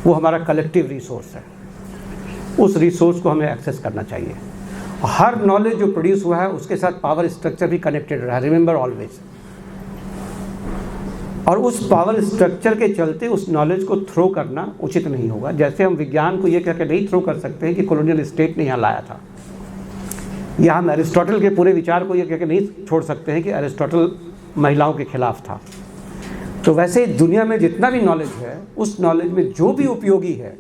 Speaker 1: वो हमारा कलेक्टिव रिसोर्स है। उस रिसोर्स को हमें एक्सेस करना चाहिए। हर नॉलेज जो प्रोड्यूस हुआ है उसके साथ पावर स्ट्रक्चर भी कनेक्टेड रहा है, रिमेंबर ऑलवेज। और उस पावर स्ट्रक्चर के चलते उस नॉलेज को थ्रो करना उचित नहीं होगा। जैसे हम विज्ञान को ये कहकर नहीं थ्रो कर सकते हैं कि कॉलोनियल स्टेट ने यहाँ लाया था, या हम एरिस्टोटल के पूरे विचार को ये कहकर नहीं छोड़ सकते हैं कि एरिस्टोटल महिलाओं के खिलाफ था। तो वैसे दुनिया में जितना भी नॉलेज है, उस नॉलेज में जो भी उपयोगी है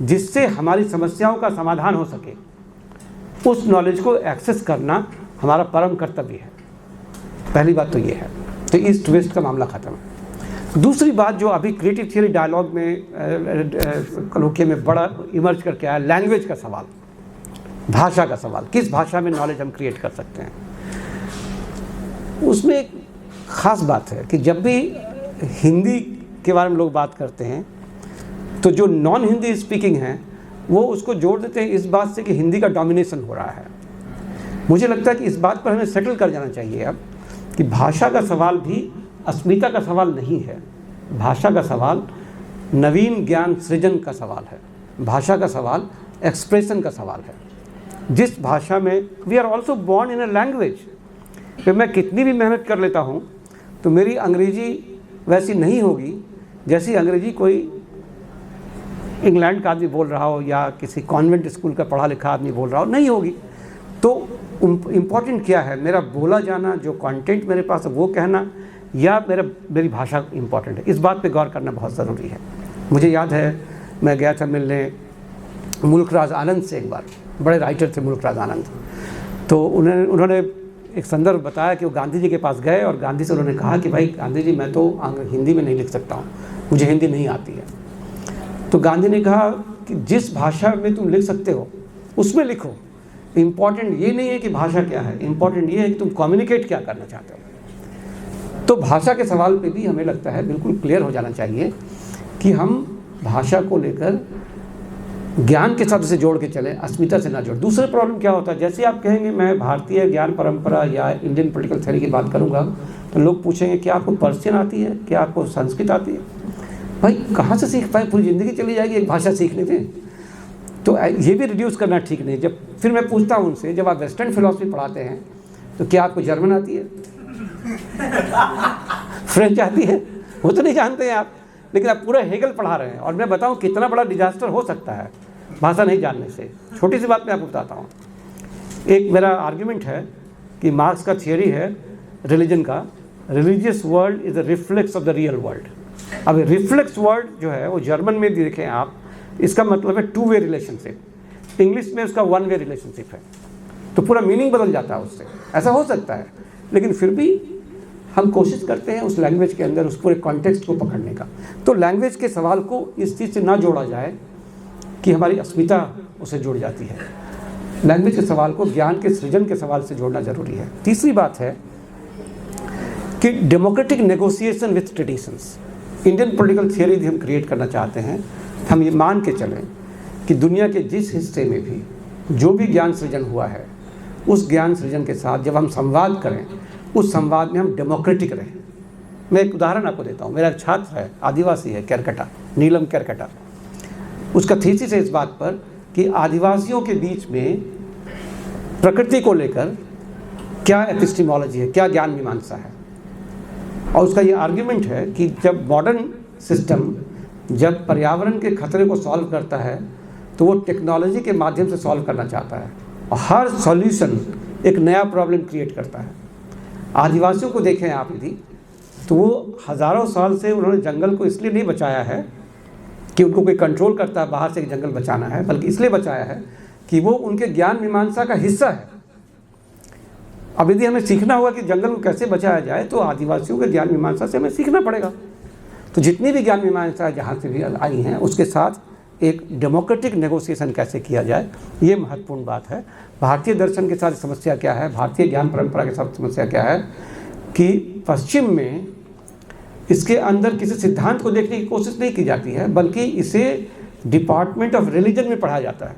Speaker 1: जिससे हमारी समस्याओं का समाधान हो सके, उस नॉलेज को एक्सेस करना हमारा परम कर्तव्य है। पहली बात तो ये है। तो ईस्ट वेस्ट का मामला ख़त्म है। दूसरी बात जो अभी क्रिएटिव थियरी डायलॉग में कलोक्य में बड़ा इमर्ज करके आया, लैंग्वेज का सवाल, भाषा का सवाल, किस भाषा में नॉलेज हम क्रिएट कर सकते हैं। उसमें एक ख़ास बात है कि जब भी हिंदी के बारे में लोग बात करते हैं तो जो नॉन हिंदी स्पीकिंग हैं वो उसको जोड़ देते हैं इस बात से कि हिंदी का डोमिनेशन हो रहा है। मुझे लगता है कि इस बात पर हमें सेटल कर जाना चाहिए अब कि भाषा का सवाल भी अस्मिता का सवाल नहीं है। भाषा का सवाल नवीन ज्ञान सृजन का सवाल है। भाषा का सवाल एक्सप्रेशन का सवाल है। जिस भाषा में we are also born in a language, फिर मैं कितनी भी मेहनत कर लेता हूँ तो मेरी अंग्रेजी वैसी नहीं होगी जैसी अंग्रेजी कोई इंग्लैंड का आदमी बोल रहा हो या किसी कॉन्वेंट स्कूल का पढ़ा लिखा आदमी बोल रहा हो, नहीं होगी। तो इम्पॉर्टेंट क्या है, मेरा बोला जाना, जो कंटेंट मेरे पास है वो कहना, या मेरी भाषा इम्पॉर्टेंट है। इस बात पे गौर करना बहुत ज़रूरी है। मुझे याद है मैं गया था मिलने मुल्कराज आनंद से एक बार, बड़े राइटर थे मुल्कराज आनंद। तो उन्होंने एक संदर्भ बताया कि वो गांधी जी के पास गए और गांधी से उन्होंने कहा कि भाई गांधी जी, मैं तो हिंदी में नहीं लिख सकता हूँ, मुझे हिंदी नहीं आती है। तो गांधी ने कहा कि जिस भाषा में तुम लिख सकते हो उसमें लिखो। इम्पॉर्टेंट ये नहीं है कि भाषा क्या है, इम्पॉर्टेंट ये है कि तुम कम्युनिकेट क्या करना चाहते हो। तो भाषा के सवाल पे भी हमें लगता है बिल्कुल क्लियर हो जाना चाहिए कि हम भाषा को लेकर ज्ञान के साथ उसे जोड़ के चलें, अस्मिता से ना जोड़। दूसरा प्रॉब्लम क्या होता है, जैसे आप कहेंगे मैं भारतीय ज्ञान परंपरा या इंडियन पॉलिटिकल थ्योरी की बात करूँगा तो लोग पूछेंगे क्या आपको पर्शियन आती है, क्या आपको संस्कृत आती है। भाई कहाँ से सीख पाए, पूरी ज़िंदगी चली जाएगी एक भाषा सीखने में। तो ये भी रिड्यूस करना ठीक नहीं। जब फिर मैं पूछता हूँ उनसे, जब आप वेस्टर्न फिलॉसफी पढ़ाते हैं तो क्या आपको जर्मन आती है, फ्रेंच आती है, वो तो नहीं जानते हैं आप। लेकिन आप पूरा हेगल पढ़ा रहे हैं। और मैं बताऊं कितना बड़ा डिजास्टर हो सकता है भाषा नहीं जानने से। छोटी सी बात मैं आपको बताता हूँ। एक मेरा आर्ग्यूमेंट है कि मार्क्स का थियरी है रिलीजन का, religious world is a reflex of the real world. अब रिफ्लेक्स वर्ड जो है वो जर्मन में भी देखें आप, इसका मतलब है टू वे रिलेशनशिप। इंग्लिश में उसका वन वे रिलेशनशिप है, तो पूरा मीनिंग बदल जाता है उससे। ऐसा हो सकता है, लेकिन फिर भी हम कोशिश करते हैं उस लैंग्वेज के अंदर उस पूरे कॉन्टेक्स्ट को पकड़ने का। तो लैंग्वेज के सवाल को इस चीज़ से ना जोड़ा जाए कि हमारी अस्मिता उसे जुड़ जाती है। लैंग्वेज के सवाल को ज्ञान के सृजन के सवाल से जोड़ना जरूरी है। तीसरी बात है कि democratic negotiation with traditions. Indian political theory भी हम क्रिएट करना चाहते हैं। हम ये मान के चलें कि दुनिया के जिस हिस्से में भी जो भी ज्ञान सृजन हुआ है, उस ज्ञान सृजन के साथ जब हम संवाद करें, उस संवाद में हम डेमोक्रेटिक रहें। मैं एक उदाहरण आपको देता हूँ। मेरा एक छात्र है, आदिवासी है, केरकटा, नीलम केरकटा। उसका थीसिस है इस बात पर कि आदिवासियों के बीच में प्रकृति को लेकर क्या एपिस्टेमोलॉजी है, क्या ज्ञान मीमांसा है। और उसका ये आर्ग्यूमेंट है कि जब मॉडर्न सिस्टम जब पर्यावरण के खतरे को सॉल्व करता है तो वो टेक्नोलॉजी के माध्यम से सॉल्व करना चाहता है, और हर सॉल्यूशन एक नया प्रॉब्लम क्रिएट करता है। आदिवासियों को देखें आप यदि, तो वो हज़ारों साल से उन्होंने जंगल को इसलिए नहीं बचाया है कि उनको कोई कंट्रोल करता है बाहर से एक जंगल बचाना है, बल्कि इसलिए बचाया है कि वो उनके ज्ञान मीमांसा का हिस्सा है। अब यदि हमें सीखना होगा कि जंगल को कैसे बचाया जाए, तो आदिवासियों के ज्ञान मीमांसा से हमें सीखना पड़ेगा। तो जितनी भी ज्ञान मीमांसा जहाँ से भी आई हैं, उसके साथ एक डेमोक्रेटिक नेगोशिएशन कैसे किया जाए, ये महत्वपूर्ण बात है। भारतीय दर्शन के साथ समस्या क्या है, भारतीय ज्ञान परंपरा के साथ समस्या क्या है कि पश्चिम में इसके अंदर किसी सिद्धांत को देखने की कोशिश नहीं की जाती है, बल्कि इसे डिपार्टमेंट ऑफ रिलीजन में पढ़ा जाता है।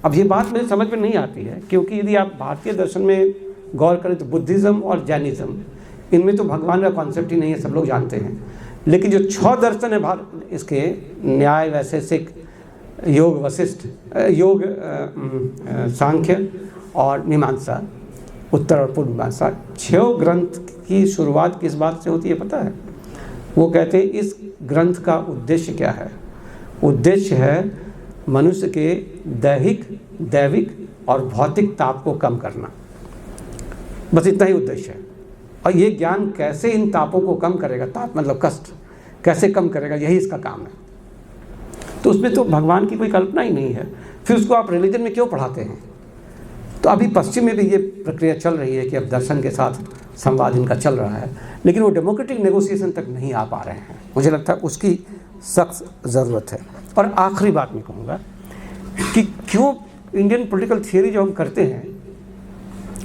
Speaker 1: अब ये बात मेरे समझ में नहीं आती है, क्योंकि यदि आप भारतीय दर्शन में गौर करें तो बुद्धिज़्म और जैनिज़्म, इनमें तो भगवान का कॉन्सेप्ट ही नहीं है, सब लोग जानते हैं। लेकिन जो 6 दर्शन है इसके, न्याय, वैशेषिक, योग वशिष्ठ, योग सांख्य और मीमांसा, उत्तर और पूर्व मीमांसा, 6 ग्रंथ की शुरुआत किस बात से होती है पता है? वो कहते हैं इस ग्रंथ का उद्देश्य क्या है? उद्देश्य है मनुष्य के दैहिक, दैविक और भौतिक ताप को कम करना। बस इतना ही उद्देश्य है। और ये ज्ञान कैसे इन तापों को कम करेगा, ताप मतलब कष्ट, कैसे कम करेगा, यही इसका काम है। तो उसमें तो भगवान की कोई कल्पना ही नहीं है, फिर उसको आप रिलीजन में क्यों पढ़ाते हैं? तो अभी पश्चिम में भी ये प्रक्रिया चल रही है कि अब दर्शन के साथ संवाद इनका चल रहा है, लेकिन वो डेमोक्रेटिक नेगोशिएशन तक नहीं आ पा रहे हैं। मुझे लगता है उसकी सख्त ज़रूरत है। और आखिरी बात मैं कहूँगा कि क्यों इंडियन पॉलिटिकल थियरी जो हम करते हैं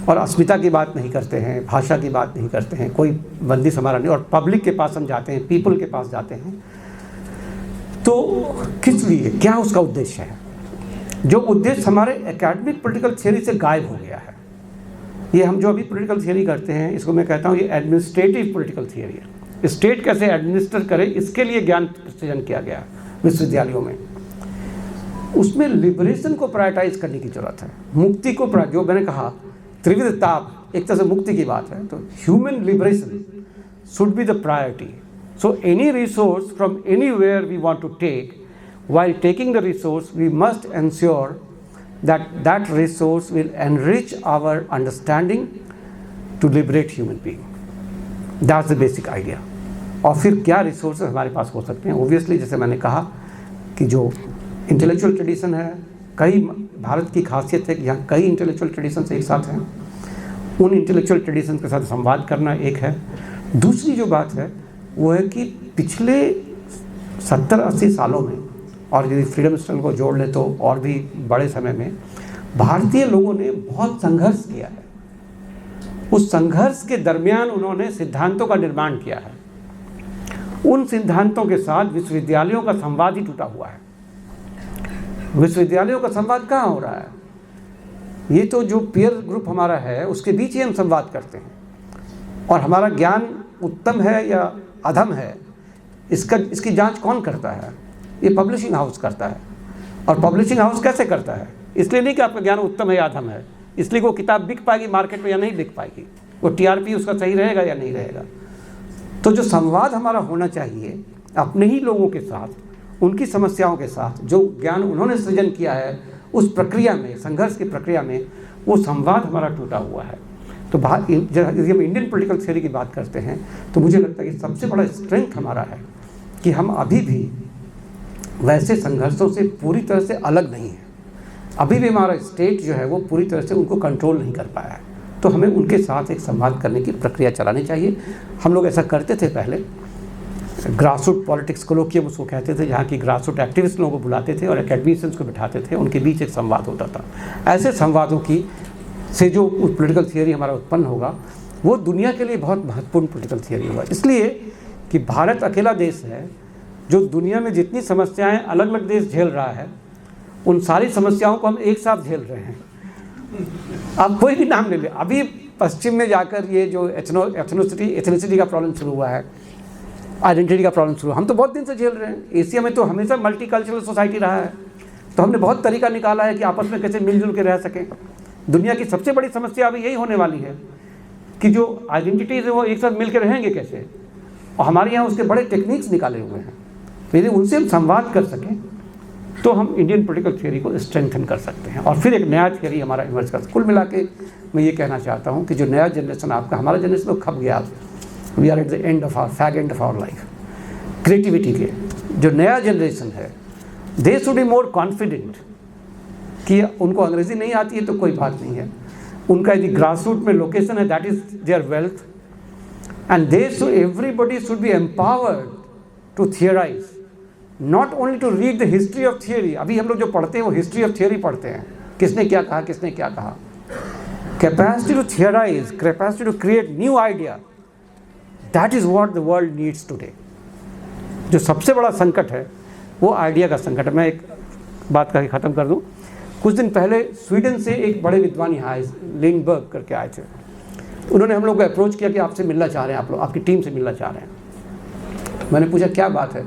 Speaker 1: और अस्मिता की बात नहीं करते हैं, भाषा की बात नहीं करते हैं, कोई बंदिश हमारा नहीं, और पब्लिक के पास हम जाते हैं, पीपल के पास जाते हैं, तो किस लिए, क्या उसका उद्देश्य है? जो उद्देश्य हमारे एकेडमिक पॉलिटिकल थियरी से गायब हो गया है। ये हम जो अभी पॉलिटिकल थियरी करते हैं, इसको मैं कहता हूँ ये एडमिनिस्ट्रेटिव पॉलिटिकल थियरी है। स्टेट कैसे एडमिनिस्टर करे, इसके लिए ज्ञान सृजन किया गया विश्वविद्यालयों में। उसमें लिबरेशन को प्रायोरिटाइज करने की जरूरत है, मुक्ति को, जो मैंने कहा त्रिविध ताप, एक तरह से मुक्ति की बात है, तो human liberation should be the priority. So any resource from anywhere we want to take, while taking the resource we must ensure that that resource will enrich our understanding to liberate human being. That's the basic idea. और फिर क्या resources हमारे पास हो सकते हैं? Obviously जैसे मैंने कहा कि जो इंटेलेक्चुअल ट्रेडिशन है, कई भारत की खासियत है कि यहाँ कई इंटेलेक्चुअल ट्रेडिशंस एक साथ हैं, उन इंटेलेक्चुअल ट्रेडिशन के साथ संवाद करना एक है। दूसरी जो बात है वो है कि पिछले 70-80 सालों में, और यदि फ्रीडम स्ट्रगल को जोड़ ले तो और भी बड़े समय में, भारतीय लोगों ने बहुत संघर्ष किया है। उस संघर्ष के दरमियान उन्होंने सिद्धांतों का निर्माण किया है। उन सिद्धांतों के साथ विश्वविद्यालयों का संवाद ही टूटा हुआ है। विश्वविद्यालयों का संवाद कहाँ हो रहा है? ये तो जो पीयर ग्रुप हमारा है उसके बीच ही हम संवाद करते हैं, और हमारा ज्ञान उत्तम है या अधम है इसकी जांच कौन करता है? ये पब्लिशिंग हाउस करता है। और पब्लिशिंग हाउस कैसे करता है? इसलिए नहीं कि आपका ज्ञान उत्तम है या अधम है, इसलिए वो किताब बिक पाएगी मार्केट में या नहीं बिक पाएगी, वो टीआरपी उसका सही रहेगा या नहीं रहेगा। तो जो संवाद हमारा होना चाहिए अपने ही लोगों के साथ, उनकी समस्याओं के साथ, जो ज्ञान उन्होंने सृजन किया है, उस प्रक्रिया में, संघर्ष की प्रक्रिया में वो संवाद हमारा टूटा हुआ है। तो यदि हम इंडियन पॉलिटिकल थियोरी की बात करते हैं तो मुझे लगता है कि सबसे बड़ा स्ट्रेंथ हमारा है कि हम अभी भी वैसे संघर्षों से पूरी तरह से अलग नहीं हैं। अभी भी हमारा स्टेट जो है वो पूरी तरह से उनको कंट्रोल नहीं कर पाया है। तो हमें उनके साथ एक संवाद करने की प्रक्रिया चलानी चाहिए। हम लोग ऐसा करते थे पहले, ग्रास रूट पॉलिटिक्स कोलोकियम उसको कहते थे, जहाँ की ग्रास रूट एक्टिविस्ट लोगों को बुलाते थे और एकेडमिशियंस को बिठाते थे, उनके बीच एक संवाद होता था। ऐसे संवादों की से जो पॉलिटिकल थियोरी हमारा उत्पन्न होगा वो दुनिया के लिए बहुत महत्वपूर्ण पॉलिटिकल थियोरी होगा। इसलिए कि भारत अकेला देश है जो दुनिया में जितनी समस्याएं अलग अलग देश झेल रहा है, उन सारी समस्याओं को हम एक साथ झेल रहे हैं। आप कोई भी नाम ले लें, अभी पश्चिम में जाकर ये जो एथनिसिटी का प्रॉब्लम शुरू हुआ है, आइडेंटिटी का प्रॉब्लम शुरू, हम तो बहुत दिन से झेल रहे हैं। एशिया में तो हमेशा मल्टीकल्चरल सोसाइटी रहा है, तो हमने बहुत तरीका निकाला है कि आपस में कैसे मिलजुल के रह सकें। दुनिया की सबसे बड़ी समस्या अभी यही होने वाली है कि जो आइडेंटिटीज़ है वो एक साथ मिल के रहेंगे कैसे, और हमारे यहाँ उसके बड़े टेक्निक्स निकाले हुए हैं। तो यदि उनसे हम संवाद कर सकें तो हम इंडियन पॉलिटिकल थियोरी को स्ट्रेंथन कर सकते हैं और फिर एक नया थियोरी हमारा इमर्ज कर सकते। कुल मिला के मैं ये कहना चाहता हूँ कि जो नया जनरेशन आपका, हमारा जनरेशन तो खप गया, we are at the end of our life. Creativity के जो नया जनरेशन है, they should be more confident कि उनको अंग्रेज़ी नहीं आती है तो कोई बात नहीं है, उनका यदि ग्रास रूट में लोकेशन है, that is their wealth, and everybody should be empowered to theorise, not only to read the history of theory. अभी हम लोग जो पढ़ते हैं वो हिस्ट्री ऑफ थियरी पढ़ते हैं, किसने क्या कहा, किसने क्या कहा। Capacity to theorise, capacity to create new idea, that is what the world needs today. जो सबसे बड़ा संकट है वो आइडिया का संकट है। मैं एक बात करके ख़त्म कर दूँ। कुछ दिन पहले स्वीडन से एक बड़े विद्वान यहाँ आए, लिंडबर्ग करके आए थे। उन्होंने हम लोग को अप्रोच किया कि आपसे मिलना चाह रहे हैं, आप लोग आपकी टीम से मिलना चाह रहे हैं। मैंने पूछा क्या बात है,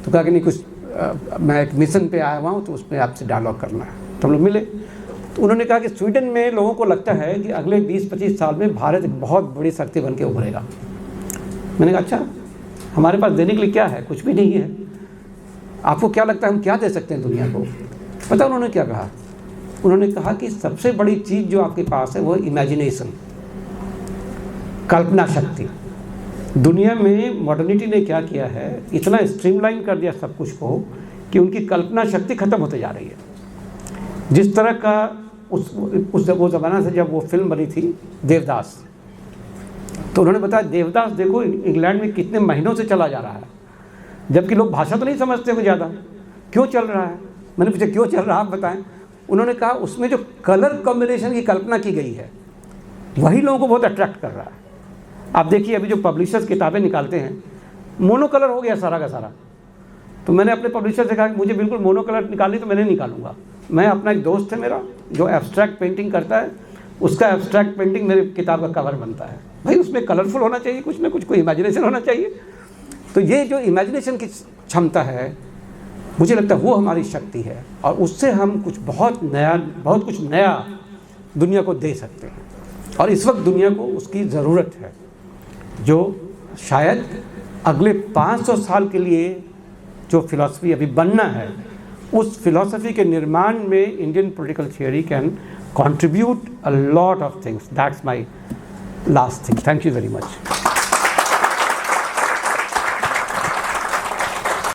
Speaker 1: तो कहा कि नहीं कुछ मैं एक मिशन पे आया हुआ हूँ तो उसमें आपसे डायलॉग करना है। तो हम लोग मिले, तो उन्होंने कहा कि स्वीडन में लोगों को लगता है कि अगले 20-25 साल में भारत एक बहुत बड़ी शक्ति बन के उभरेगा। मैंने कहा अच्छा, हमारे पास देने के लिए क्या है, कुछ भी नहीं है, आपको क्या लगता है हम क्या दे सकते हैं दुनिया को। पता उन्होंने क्या कहा, उन्होंने कहा कि सबसे बड़ी चीज़ जो आपके पास है वो इमेजिनेशन, कल्पना शक्ति। दुनिया में मॉडर्निटी ने क्या किया है, इतना स्ट्रीमलाइन कर दिया सब कुछ को कि उनकी कल्पना शक्ति खत्म होते जा रही है। जिस तरह का वो ज़माना से जब वो फिल्म बनी थी देवदास, तो उन्होंने बताया देवदास देखो इंग्लैंड में कितने महीनों से चला जा रहा है, जबकि लोग भाषा तो नहीं समझते हो ज़्यादा, क्यों चल रहा है। मैंने पूछा क्यों चल रहा है आप बताएं। उन्होंने कहा उसमें जो कलर कॉम्बिनेशन की कल्पना की गई है वही लोगों को बहुत अट्रैक्ट कर रहा है। आप देखिए अभी जो पब्लिशर्स किताबें निकालते हैं, मोनो कलर हो गया सारा का सारा। तो मैंने अपने पब्लिशर से कहा कि मुझे बिल्कुल मोनो कलर निकालनी, तो मैं नहीं निकालूंगा। मैं अपना एक दोस्त है मेरा जो एब्स्ट्रैक्ट पेंटिंग करता है, उसका एब्स्ट्रैक्ट पेंटिंग मेरे किताब का कवर बनता है। भाई उसमें कलरफुल होना चाहिए, कुछ ना कुछ, कोई इमेजिनेशन होना चाहिए। तो ये जो इमेजिनेशन की क्षमता है, मुझे लगता है वो हमारी शक्ति है, और उससे हम कुछ बहुत कुछ नया दुनिया को दे सकते हैं। और इस वक्त दुनिया को उसकी ज़रूरत है, जो शायद अगले 500 साल के लिए जो फिलॉसफी अभी बनना है, उस फिलॉसफी के निर्माण में Indian political theory can contribute a lot of things. That's my last thing. Thank you very much.